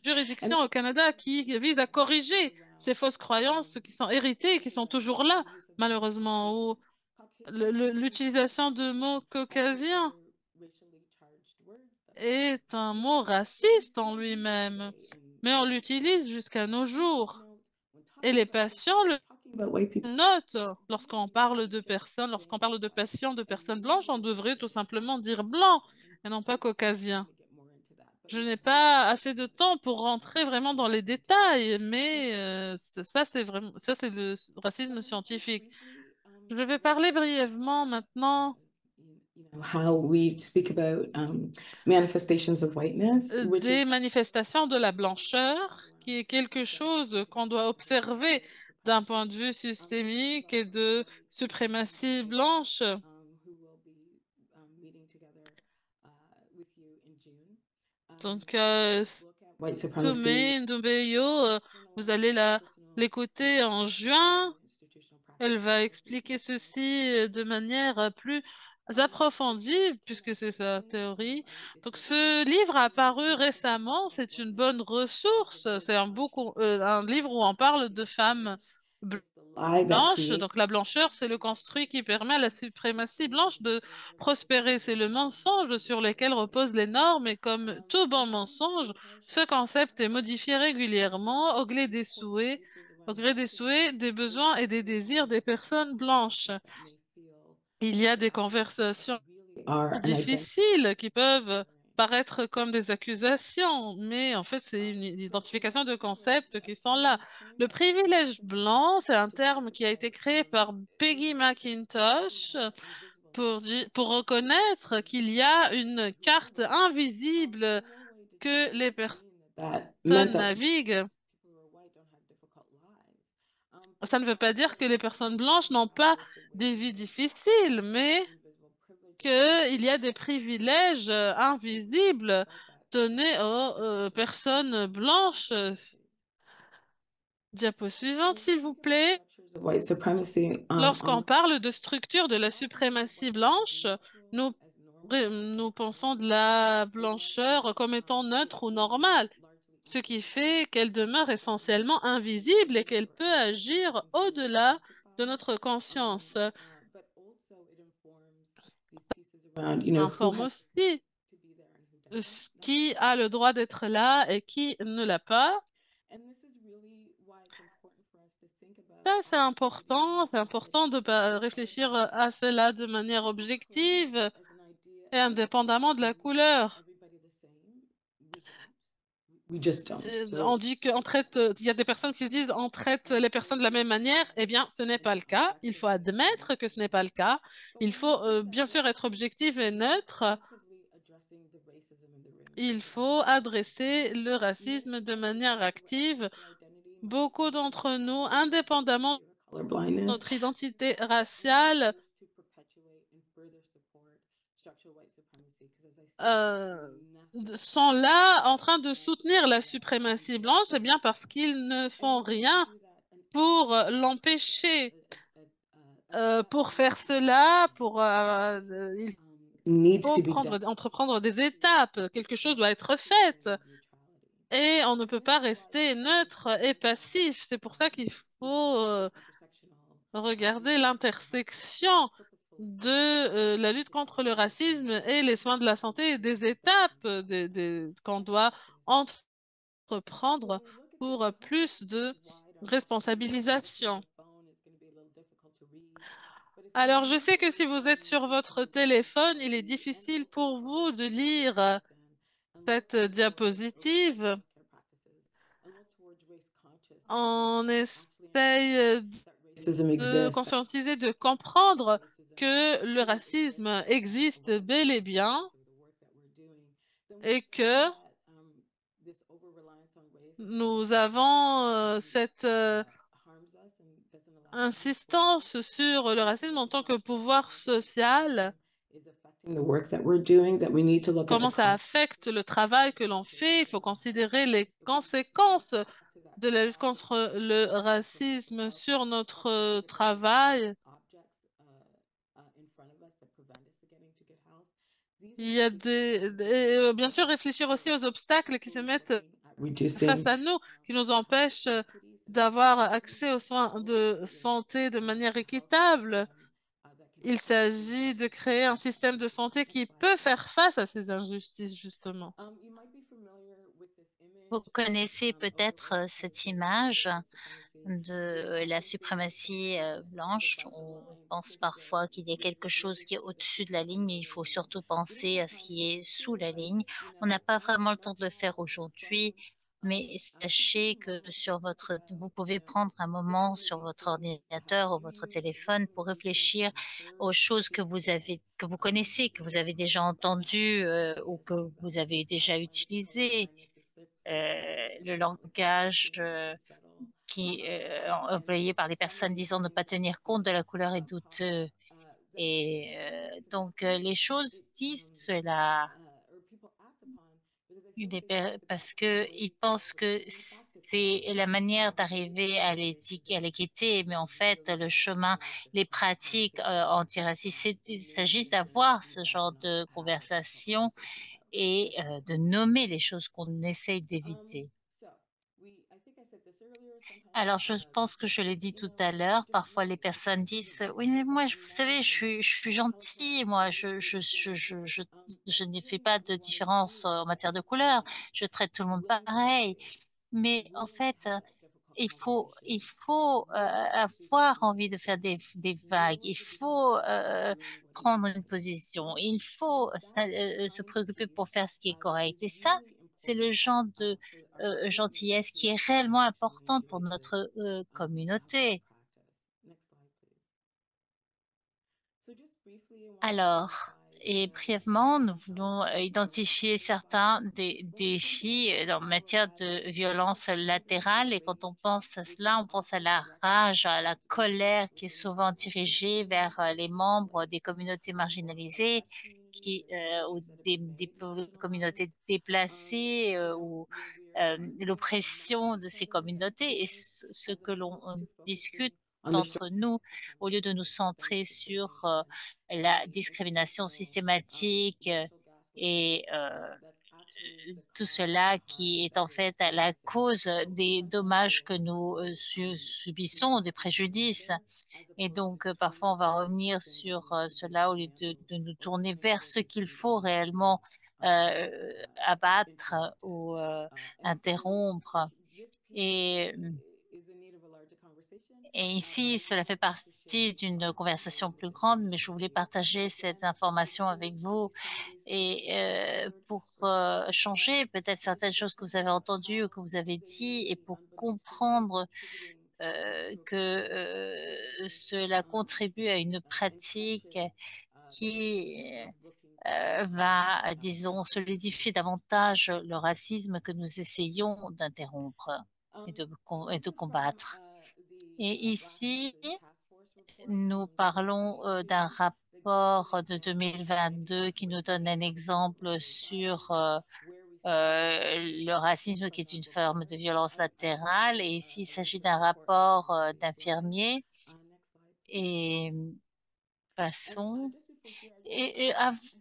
juridiction au Canada qui vise à corriger ces fausses croyances qui sont héritées et qui sont toujours là, malheureusement, ou l'utilisation de mots caucasiens est un mot raciste en lui-même, mais on l'utilise jusqu'à nos jours. Et les patients le notent. Lorsqu'on parle de personnes, lorsqu'on parle de patients, de personnes blanches, on devrait tout simplement dire blanc et non pas caucasien. Je n'ai pas assez de temps pour rentrer vraiment dans les détails, mais ça, c'est vraiment, ça, c'est le racisme scientifique. Je vais parler brièvement maintenant how we speak about manifestations of whiteness, which des is manifestations de la blancheur, qui est quelque chose qu'on doit observer d'un point de vue systémique et de suprématie blanche. who will be meeting together with you in June. Donc, White supremacy, Tomé Ndombeyo, vous allez l'écouter en juin. Elle va expliquer ceci de manière plus approfondie, puisque c'est sa théorie. Donc, ce livre a apparu récemment. C'est une bonne ressource. C'est un livre où on parle de femmes lie that blanche. creates Donc la blancheur, c'est le construit qui permet à la suprématie blanche de prospérer. C'est le mensonge sur lequel reposent les normes et comme tout bon mensonge, ce concept est modifié régulièrement au gré des souhaits, des besoins et des désirs des personnes blanches. Il y a des conversations are an identity. difficiles qui peuvent paraître comme des accusations, mais en fait, c'est une identification de concepts qui sont là. Le privilège blanc, c'est un terme qui a été créé par Peggy McIntosh pour reconnaître qu'il y a une carte invisible que les That meant personnes that naviguent. Ça ne veut pas dire que les personnes blanches n'ont pas des vies difficiles, mais qu'il y a des privilèges invisibles donnés aux personnes blanches. Diapo suivante, s'il vous plaît. white supremacy Lorsqu'on parle de structure de la suprématie blanche, nous, nous pensons de la blancheur comme étant neutre ou normale, ce qui fait qu'elle demeure essentiellement invisible et qu'elle peut agir au-delà de notre conscience. Informe aussi qui a le droit d'être là et qui ne l'a pas. Ça, c'est important de réfléchir à cela de manière objective et indépendamment de la couleur. On dit qu'on traite, il y a des personnes qui disent on traite les personnes de la même manière. Eh bien, ce n'est pas le cas. Il faut admettre que ce n'est pas le cas. Il faut bien sûr être objectif et neutre. Il faut adresser le racisme de manière active. Beaucoup d'entre nous, indépendamment de notre identité raciale, sont là en train de soutenir la suprématie blanche, eh bien parce qu'ils ne font rien pour l'empêcher. Pour faire cela, il needs faut to be done. entreprendre des étapes. Quelque chose doit être fait. Et on ne peut pas rester neutre et passif. C'est pour ça qu'il faut regarder l'intersection de la lutte contre le racisme et les soins de la santé et des étapes qu'on doit entreprendre pour plus de responsabilisation. Alors, je sais que si vous êtes sur votre téléphone, il est difficile pour vous de lire cette diapositive. On essaye Racism de exists. conscientiser, de comprendre que le racisme existe bel et bien et que nous avons cette insistance sur le racisme en tant que pouvoir social, The work that we're doing, that we need to look at comment ça affecte le travail que l'on fait. Il faut considérer les conséquences de la lutte contre le racisme sur notre travail. Il y a bien sûr, réfléchir aussi aux obstacles qui se mettent face à nous, qui nous empêchent d'avoir accès aux soins de santé de manière équitable. Il s'agit de créer un système de santé qui peut faire face à ces injustices, justement. Vous connaissez peut-être cette image de la suprématie blanche. On pense parfois qu'il y a quelque chose qui est au-dessus de la ligne, mais il faut surtout penser à ce qui est sous la ligne. On n'a pas vraiment le temps de le faire aujourd'hui, mais sachez que vous pouvez prendre un moment sur votre ordinateur ou votre téléphone pour réfléchir aux choses que vous connaissez, que vous avez déjà entendues ou que vous avez déjà utilisées. Le langage qui employé par les personnes disant ne pas tenir compte de la couleur est douteux. Et donc, les choses disent cela parce que ils pensent que c'est la manière d'arriver à l'équité, mais en fait, le chemin, les pratiques antiracistes, il s'agit d'avoir ce genre de conversation et de nommer les choses qu'on essaye d'éviter. Alors, je pense que je l'ai dit tout à l'heure, parfois les personnes disent, oui, mais moi, vous savez, je suis gentille, moi, je ne fais pas de différence en matière de couleur, je traite tout le monde pareil. Mais en fait, il faut avoir envie de faire des vagues, il faut prendre une position, il faut se préoccuper pour faire ce qui est correct. Et ça, c'est le genre de gentillesse qui est réellement importante pour notre communauté. Alors, et brièvement, nous voulons identifier certains des défis en matière de violence latérale. Et quand on pense à cela, on pense à la rage, à la colère qui est souvent dirigée vers les membres des communautés marginalisées, ou des communautés déplacées, ou l'oppression de ces communautés. Et ce que l'on discute d'entre nous, au lieu de nous centrer sur la discrimination systématique et tout cela qui est en fait à la cause des dommages que nous subissons, des préjudices. Et donc, parfois, on va revenir sur cela au lieu de nous tourner vers ce qu'il faut réellement abattre ou interrompre. Et ici, cela fait partie d'une conversation plus grande, mais je voulais partager cette information avec vous et pour changer peut-être certaines choses que vous avez entendues ou que vous avez dit et pour comprendre que cela contribue à une pratique qui va, disons, solidifier davantage le racisme que nous essayons d'interrompre et de combattre. Et ici, nous parlons d'un rapport de 2022 qui nous donne un exemple sur le racisme qui est une forme de violence latérale. Et ici, il s'agit d'un rapport d'infirmiers. Et passons.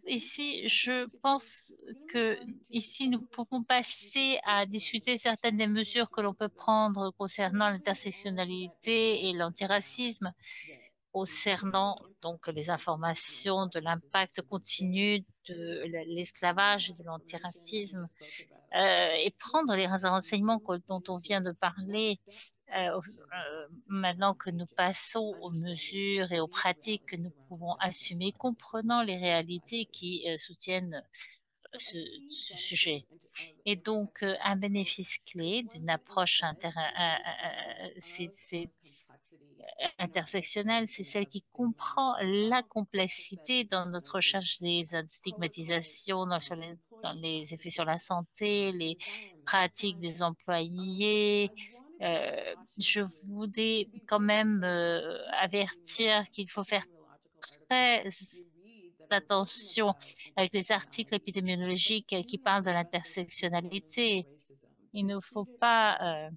Ici, je pense que ici, nous pouvons passer à discuter certaines des mesures que l'on peut prendre concernant l'intersectionnalité et l'antiracisme, concernant donc les informations de l'impact continu de l'esclavage et de l'antiracisme, et prendre les renseignements dont on vient de parler. Maintenant que nous passons aux mesures et aux pratiques que nous pouvons assumer, comprenant les réalités qui soutiennent ce sujet. Et donc, un bénéfice clé d'une approche intersectionnelle, c'est celle qui comprend la complexité dans notre recherche des stigmatisations, dans les effets sur la santé, les pratiques des employés. Je voudrais quand même avertir qu'il faut faire très attention avec les articles épidémiologiques qui parlent de l'intersectionnalité. Il ne faut pas,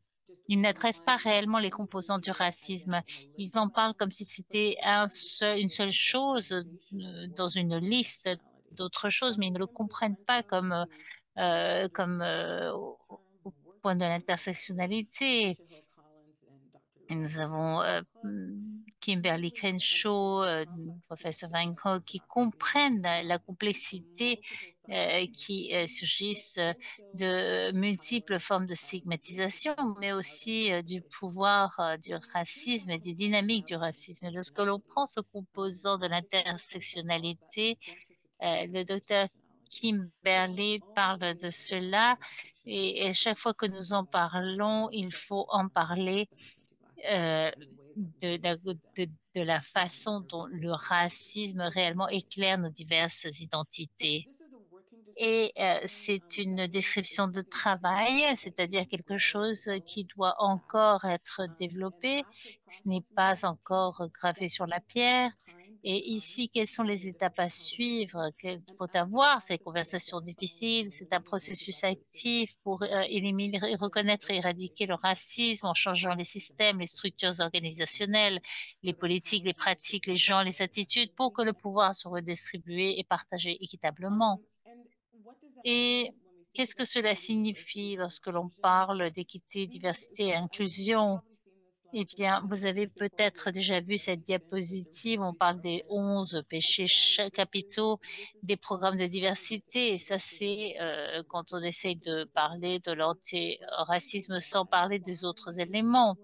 ils n'adressent pas réellement les composants du racisme. Ils en parlent comme si c'était une seule chose dans une liste d'autres choses, mais ils ne le comprennent pas comme au point de l'intersectionnalité. Et nous avons Kimberly Crenshaw, professeur Van Gogh, qui comprennent la complexité qui surgissent de multiples formes de stigmatisation, mais aussi du pouvoir du racisme et des dynamiques du racisme. Et lorsque l'on prend ce composant de l'intersectionnalité, le docteur Kimberly parle de cela, et chaque fois que nous en parlons, il faut en parler de la façon dont le racisme réellement éclaire nos diverses identités. Et c'est une description de travail, c'est-à-dire quelque chose qui doit encore être développé. Ce n'est pas encore gravé sur la pierre. Et ici, quelles sont les étapes à suivre? Qu'il faut avoir ces conversations difficiles. C'est un processus actif pour éliminer, reconnaître et éradiquer le racisme en changeant les systèmes, les structures organisationnelles, les politiques, les pratiques, les gens, les attitudes pour que le pouvoir soit redistribué et partagé équitablement. Et qu'est-ce que cela signifie lorsque l'on parle d'équité, diversité et inclusion? Eh bien, vous avez peut-être déjà vu cette diapositive. On parle des 11 péchés capitaux des programmes de diversité. Et ça, c'est quand on essaye de parler de l'antiracisme sans parler des autres éléments.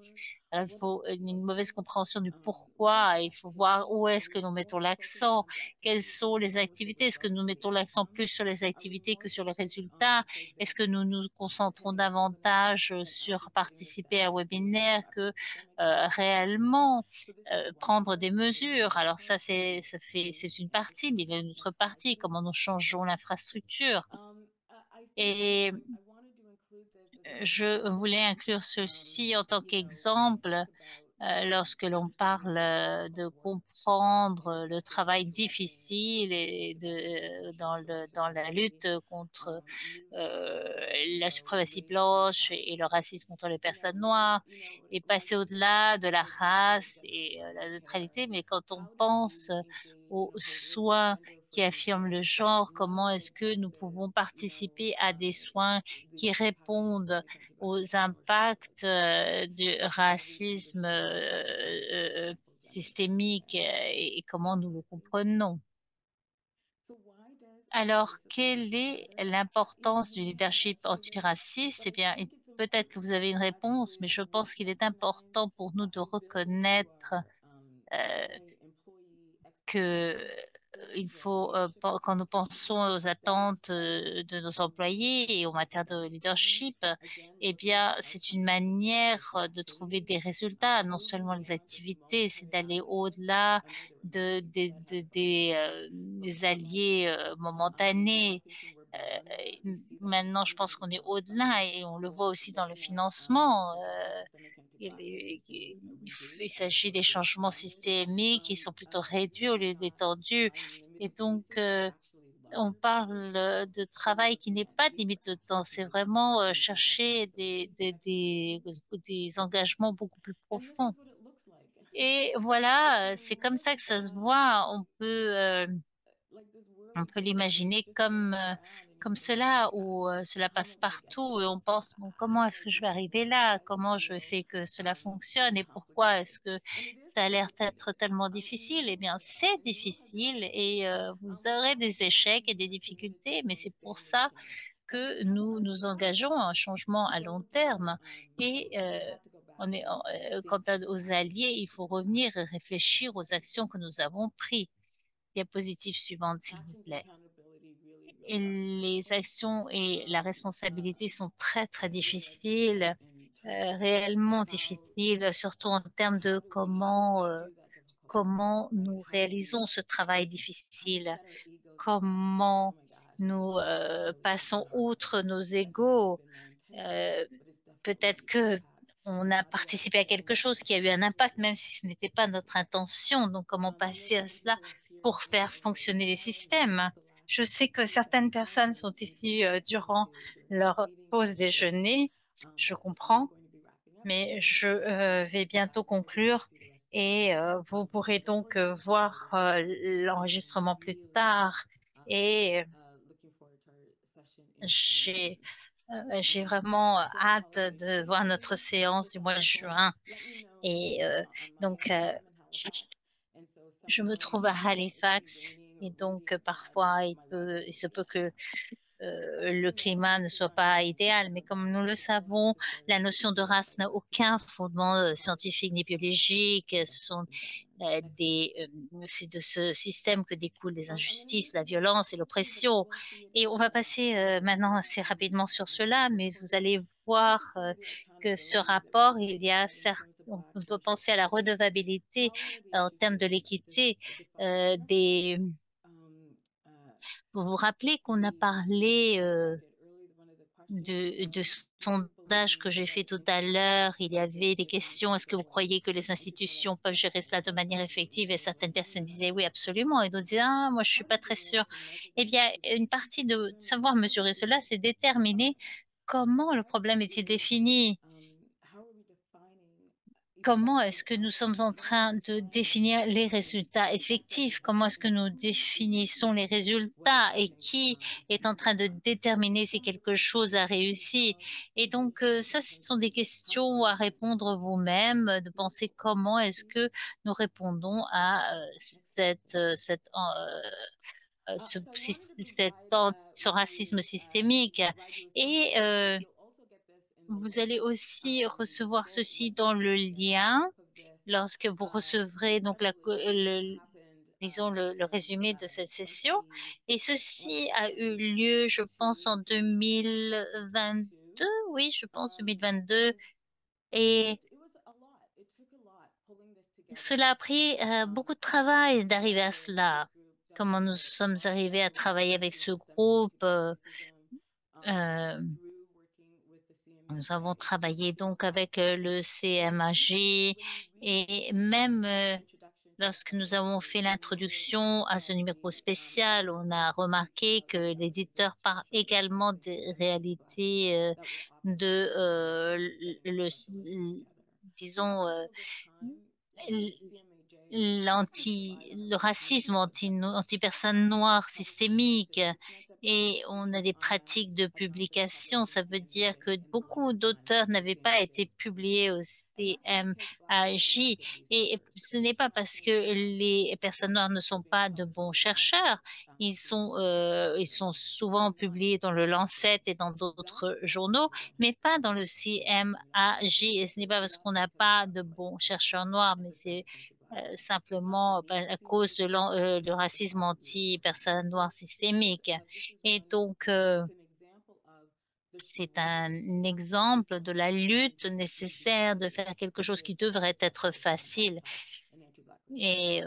Il faut une mauvaise compréhension du pourquoi. Il faut voir où est-ce que nous mettons l'accent, quelles sont les activités. Est-ce que nous mettons l'accent plus sur les activités que sur les résultats? Est-ce que nous nous concentrons davantage sur participer à un webinaire que réellement prendre des mesures? Alors ça, c'est une partie, mais il y a une autre partie, comment nous changeons l'infrastructure. Et je voulais inclure ceci en tant qu'exemple lorsque l'on parle de comprendre le travail difficile et dans la lutte contre la suprématie blanche et le racisme contre les personnes noires, et passer au-delà de la race et la neutralité. Mais quand on pense aux soins qui affirment le genre, comment est-ce que nous pouvons participer à des soins qui répondent aux impacts du racisme systémique et comment nous le comprenons. Alors, quelle est l'importance du leadership antiraciste? Eh bien, peut-être que vous avez une réponse, mais je pense qu'il est important pour nous de reconnaître que il faut, quand nous pensons aux attentes de nos employés et en matière de leadership, eh bien, c'est une manière de trouver des résultats, non seulement les activités, c'est d'aller au-delà des alliés momentanés. Maintenant, je pense qu'on est au-delà et on le voit aussi dans le financement. Il s'agit des changements systémiques qui sont plutôt réduits au lieu d'étendus. Et donc, on parle de travail qui n'est pas de limite de temps, c'est vraiment chercher des engagements beaucoup plus profonds. Et voilà, c'est comme ça que ça se voit. On peut l'imaginer comme cela, où cela passe partout et on pense, bon, comment est-ce que je vais arriver là? Comment je fais que cela fonctionne et pourquoi est-ce que ça a l'air d'être tellement difficile? Eh bien, c'est difficile et vous aurez des échecs et des difficultés, mais c'est pour ça que nous nous engageons à un changement à long terme. Et aux alliés, il faut revenir et réfléchir aux actions que nous avons prises. Diapositive suivante, s'il vous plaît. Et les actions et la responsabilité sont très, très difficiles, réellement difficiles, surtout en termes de comment nous réalisons ce travail difficile, comment nous passons outre nos égos. Peut-être que on a participé à quelque chose qui a eu un impact, même si ce n'était pas notre intention. Donc, comment passer à cela pour faire fonctionner les systèmes? Je sais que certaines personnes sont ici durant leur pause déjeuner. Je comprends, mais je vais bientôt conclure et vous pourrez donc voir l'enregistrement plus tard. Et j'ai vraiment hâte de voir notre séance du mois de juin. Et donc, je me trouve à Halifax et donc parfois il se peut que le climat ne soit pas idéal, mais comme nous le savons, la notion de race n'a aucun fondement scientifique ni biologique. C'est de ce système que découlent les injustices, la violence et l'oppression. Et on va passer maintenant assez rapidement sur cela, mais vous allez voir que ce rapport, on doit penser à la redevabilité en termes de l'équité vous vous rappelez qu'on a parlé de sondage que j'ai fait tout à l'heure, il y avait des questions, est-ce que vous croyez que les institutions peuvent gérer cela de manière effective? Et certaines personnes disaient oui, absolument. Et d'autres disaient, ah, moi, je suis pas très sûre. Eh bien, une partie de savoir mesurer cela, c'est déterminer comment le problème est-il défini. Comment est-ce que nous sommes en train de définir les résultats effectifs? Comment est-ce que nous définissons les résultats et qui est en train de déterminer si quelque chose a réussi? Et donc, ça, ce sont des questions à répondre vous-même, de penser comment est-ce que nous répondons à ce racisme systémique. Et vous allez aussi recevoir ceci dans le lien lorsque vous recevrez donc disons le résumé de cette session. Et ceci a eu lieu, je pense, en 2022. Oui, je pense 2022. Et cela a pris beaucoup de travail d'arriver à cela. Comment nous sommes arrivés à travailler avec ce groupe. Euh, Nous avons travaillé donc avec le CMAG et même lorsque nous avons fait l'introduction à ce numéro spécial, on a remarqué que l'éditeur parle également des réalités de disons le racisme anti-personnes noires systémique et on a des pratiques de publication. Ça veut dire que beaucoup d'auteurs n'avaient pas été publiés au CMAJ et ce n'est pas parce que les personnes noires ne sont pas de bons chercheurs. Ils sont souvent publiés dans le Lancet et dans d'autres journaux, mais pas dans le CMAJ. Et ce n'est pas parce qu'on n'a pas de bons chercheurs noirs, mais c'est simplement à cause de le racisme anti-personnes noires systémique. Et donc, c'est un exemple de la lutte nécessaire de faire quelque chose qui devrait être facile. Et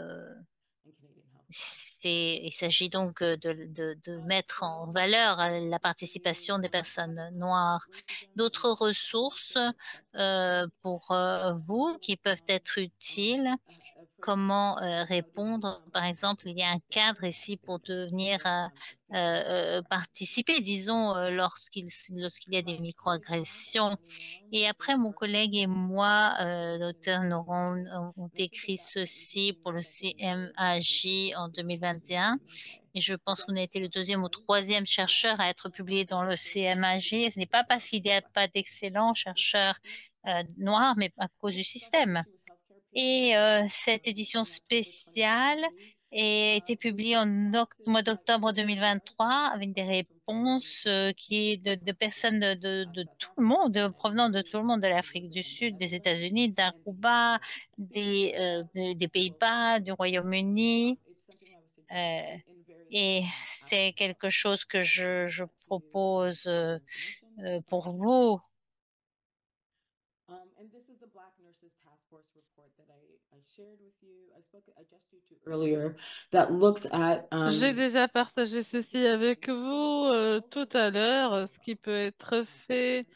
il s'agit donc de mettre en valeur la participation des personnes noires. D'autres ressources pour vous qui peuvent être utiles comment répondre. Par exemple, il y a un cadre ici pour devenir participer, disons, lorsqu'il y a des microagressions. Et après, mon collègue et moi, docteur Noron, ont écrit ceci pour le CMAJ en 2021. Et je pense qu'on a été le deuxième ou troisième chercheur à être publié dans le CMAJ. Ce n'est pas parce qu'il n'y a pas d'excellents chercheurs noirs, mais à cause du système. Et cette édition spéciale a été publiée en mois d'octobre 2023 avec des réponses de personnes de tout le monde, provenant de tout le monde, de l'Afrique du Sud, des États-Unis, d'Aruba, des Pays-Bas, du Royaume-Uni. Et c'est quelque chose que je propose pour vous. And this is the Black Nurses Task Force report that I shared with you. I just you to earlier that looks at J'ai déjà partagé ceci avec vous tout à l'heure, ce qui peut être fait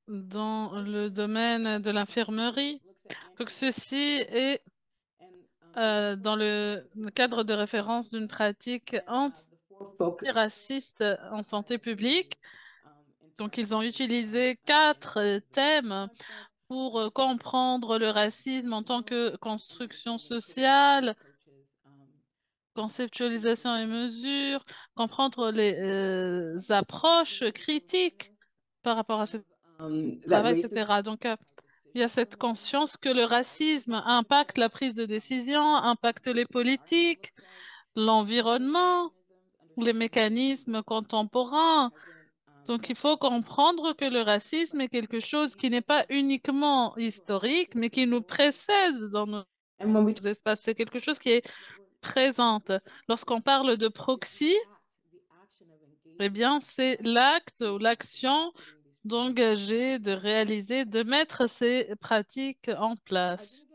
dans le domaine de l'infirmerie. Donc, ceci est dans le cadre de référence d'une pratique antiraciste en santé publique. Donc, ils ont utilisé 4 thèmes pour comprendre le racisme en tant que construction sociale, conceptualisation et mesures, comprendre les approches critiques par rapport à ce travail, etc. Donc, il y a cette conscience que le racisme impacte la prise de décision, impacte les politiques, l'environnement, les mécanismes contemporains. Donc, il faut comprendre que le racisme est quelque chose qui n'est pas uniquement historique, mais qui nous précède dans nos espaces. C'est quelque chose qui est présente. Lorsqu'on parle de proxy, eh bien, c'est l'acte ou l'action d'engager, de réaliser, de mettre ces pratiques en place.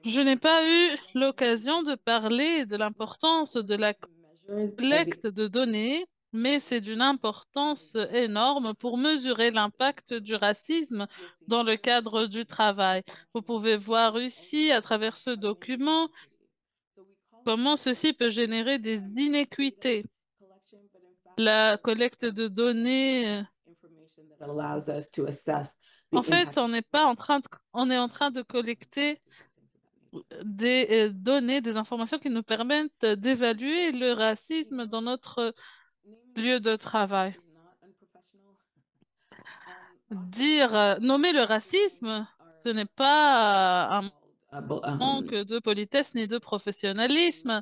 Je n'ai pas eu l'occasion de parler de l'importance de la collecte de données, mais c'est d'une importance énorme pour mesurer l'impact du racisme dans le cadre du travail. Vous pouvez voir ici, à travers ce document, comment ceci peut générer des inéquités. La collecte de données, en fait, on est en train de collecter des données, des informations qui nous permettent d'évaluer le racisme dans notre lieu de travail. Nommer le racisme, ce n'est pas un manque de politesse ni de professionnalisme.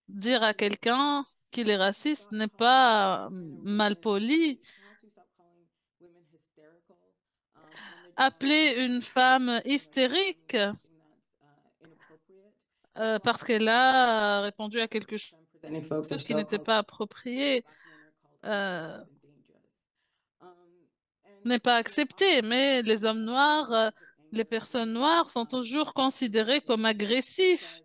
Dire à quelqu'un qu'il est raciste n'est pas malpoli. Appeler une femme hystérique parce qu'elle a répondu à quelque chose qui n'était pas approprié n'est pas accepté, mais les hommes noirs, les personnes noires sont toujours considérées comme agressifs.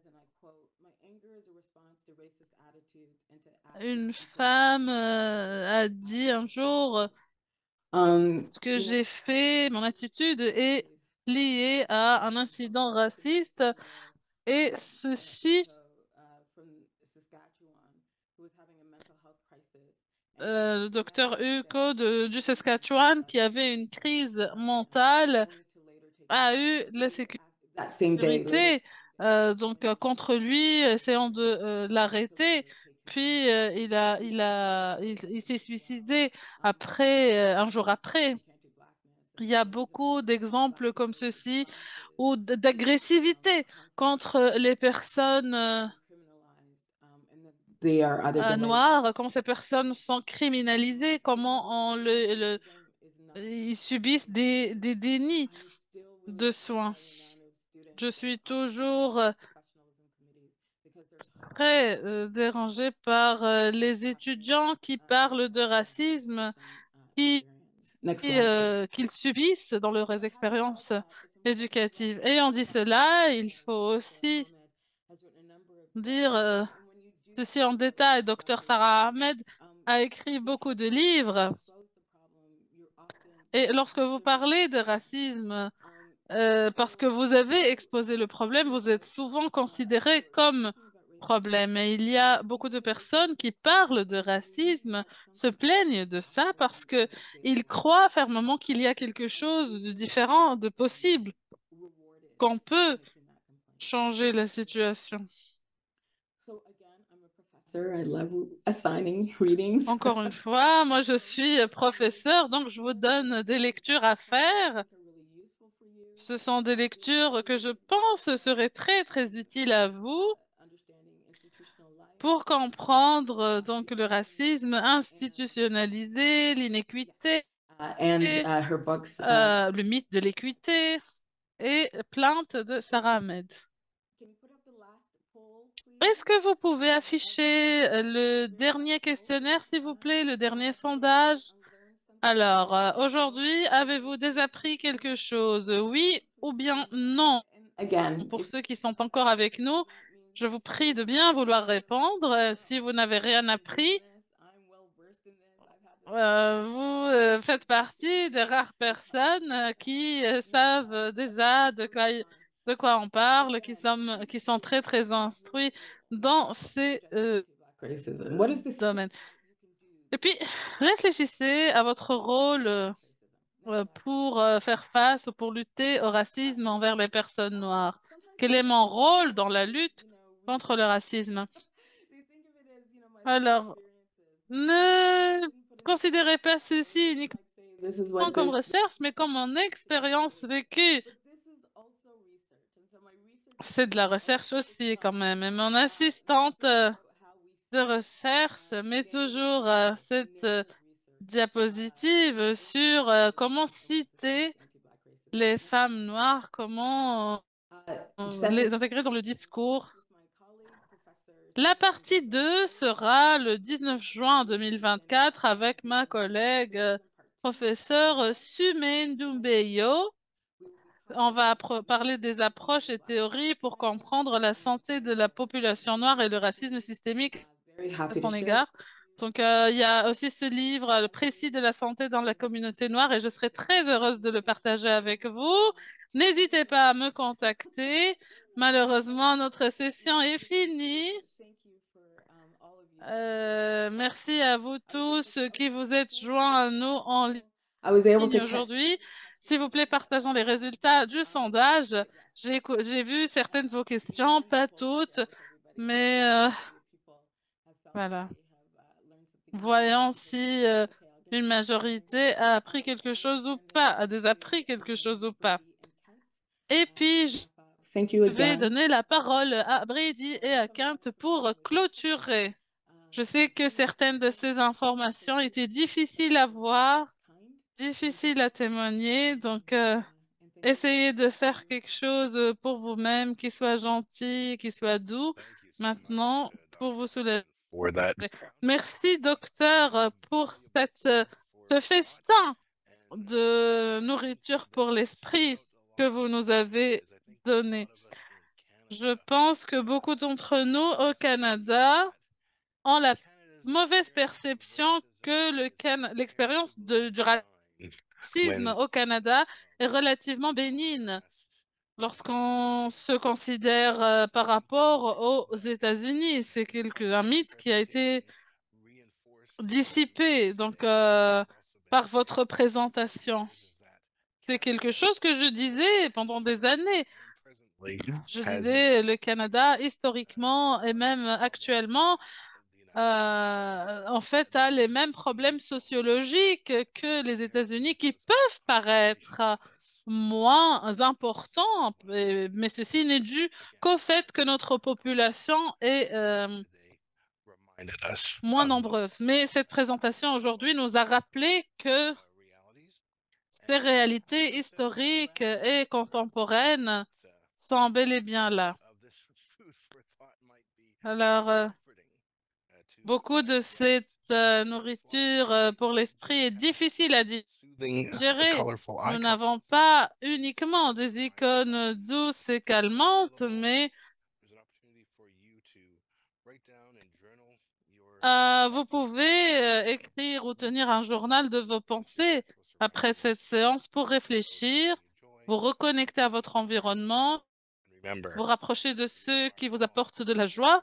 Une femme a dit un jour, ce que j'ai fait, mon attitude est liée à un incident raciste et ceci le docteur Uko du Saskatchewan qui avait une crise mentale a eu la sécurité contre lui, essayant de l'arrêter. Puis il s'est suicidé après, un jour après. Il y a beaucoup d'exemples comme ceci ou d'agressivité contre les personnes noires, comment ces personnes sont criminalisées, comment ils subissent des dénis de soins. Je suis toujours très dérangée par les étudiants qui parlent de racisme qu'ils subissent dans leurs expériences éducatives. Ayant dit cela, il faut aussi dire ceci en détail. Dr Sarah Ahmed a écrit beaucoup de livres. Et lorsque vous parlez de racisme, parce que vous avez exposé le problème, vous êtes souvent considéré comme problème. Et il y a beaucoup de personnes qui parlent de racisme, se plaignent de ça parce que ils croient fermement qu'il y a quelque chose de différent, de possible, qu'on peut changer la situation. I love assigning readings. Encore une fois, moi je suis professeur, donc je vous donne des lectures à faire. Ce sont des lectures que je pense seraient très très utiles à vous pour comprendre donc le racisme institutionnalisé, l'inéquité, Her books. le mythe de l'équité et Plainte de Sarah Ahmed. Est-ce que vous pouvez afficher le dernier questionnaire, s'il vous plaît, le dernier sondage? Alors, aujourd'hui, avez-vous désappris quelque chose? Oui ou bien non? Again, Pour ceux qui sont encore avec nous, je vous prie de bien vouloir répondre. Si vous n'avez rien appris, vous faites partie des rares personnes qui savent déjà de quoi on parle, qui sont très, très instruits dans ces domaines. Et puis, réfléchissez à votre rôle pour faire face, pour lutter au racisme envers les personnes noires. Quel est mon rôle dans la lutte contre le racisme? Alors, ne considérez pas ceci uniquement comme recherche, mais comme mon expérience vécue. C'est de la recherche aussi quand même. Et mon assistante de recherche met toujours cette diapositive sur comment citer les femmes noires, comment les intégrer dans le discours. La partie 2 sera le 19 juin 2024 avec ma collègue professeure Sumane Doumbéyo. On va parler des approches et théories pour comprendre la santé de la population noire et le racisme systémique à son égard. Donc, il y a aussi ce livre, le précis de la santé dans la communauté noire, et je serai très heureuse de le partager avec vous. N'hésitez pas à me contacter. Malheureusement, notre session est finie. Merci à vous tous qui vous êtes joints à nous en ligne aujourd'hui. S'il vous plaît, partageons les résultats du sondage. J'ai vu certaines de vos questions, pas toutes, mais voilà. Voyons si une majorité a appris quelque chose ou pas, a désappris quelque chose ou pas. Et puis, je vais donner la parole à Brady et à Kent pour clôturer. Je sais que certaines de ces informations étaient difficiles à voir, difficiles à témoigner, donc essayez de faire quelque chose pour vous-même qui soit gentil, qui soit doux. Maintenant, pour vous soulager. Merci, docteur, pour ce festin de nourriture pour l'esprit que vous nous avez donné. Je pense que beaucoup d'entre nous au Canada ont la mauvaise perception que l'expérience du racisme au Canada est relativement bénigne lorsqu'on se considère par rapport aux États-Unis. C'est un mythe qui a été dissipé donc par votre présentation. C'est quelque chose que je disais pendant des années. Je disais le Canada, historiquement et même actuellement, en fait, a les mêmes problèmes sociologiques que les États-Unis qui peuvent paraître moins importants, mais ceci n'est dû qu'au fait que notre population est moins nombreuse. Mais cette présentation aujourd'hui nous a rappelé que ces réalités historiques et contemporaines sont bel et bien là. Alors, beaucoup de cette nourriture pour l'esprit est difficile à digérer. Nous n'avons pas uniquement des icônes douces et calmantes, mais vous pouvez écrire ou tenir un journal de vos pensées après cette séance pour réfléchir vous reconnecter à votre environnement, Remember, vous rapprocher de ceux qui vous apportent de la joie,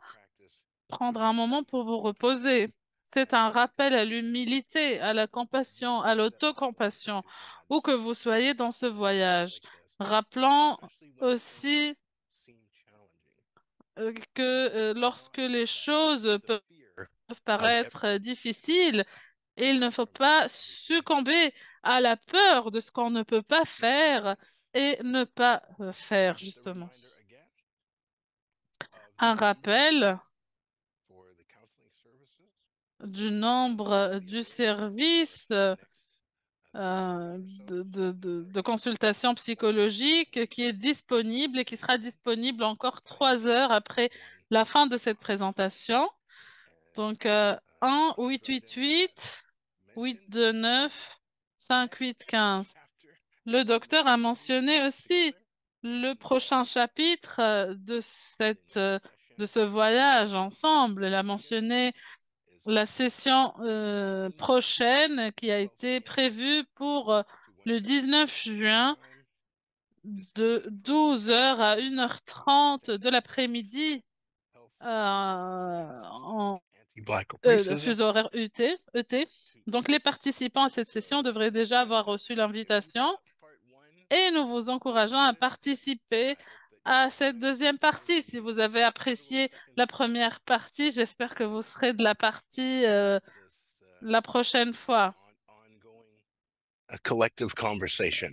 prendre un moment pour vous reposer. C'est un rappel à l'humilité, à la compassion, à l'autocompassion, où que vous soyez dans ce voyage. Rappelant aussi que lorsque les choses peuvent paraître difficiles, il ne faut pas succomber à la peur de ce qu'on ne peut pas faire et ne pas faire, justement. Un rappel du nombre du service de consultation psychologique qui est disponible et qui sera disponible encore 3 heures après la fin de cette présentation. Donc, 1 888 829 5815. Le docteur a mentionné aussi le prochain chapitre de ce voyage ensemble. Il a mentionné la session prochaine qui a été prévue pour le 19 juin de 12 heures à 1h30 de l'après-midi en fuseau horaire ET. Donc, les participants à cette session devraient déjà avoir reçu l'invitation et nous vous encourageons à participer à cette deuxième partie. Si vous avez apprécié la première partie, j'espère que vous serez de la partie la prochaine fois a collective conversation.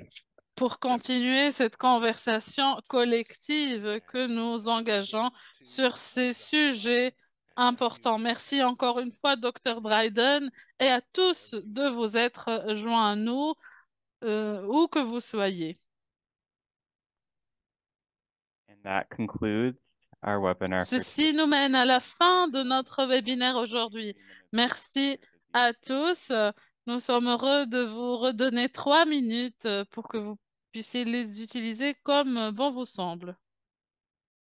pour continuer cette conversation collective que nous engageons sur ces sujets importants. Merci encore une fois, Dr. Dryden, et à tous de vous être joints à nous, où que vous soyez. And that concludes our webinar for Ceci nous mène à la fin de notre webinaire aujourd'hui. Merci à tous. Nous sommes heureux de vous redonner 3 minutes pour que vous puissiez les utiliser comme bon vous semble.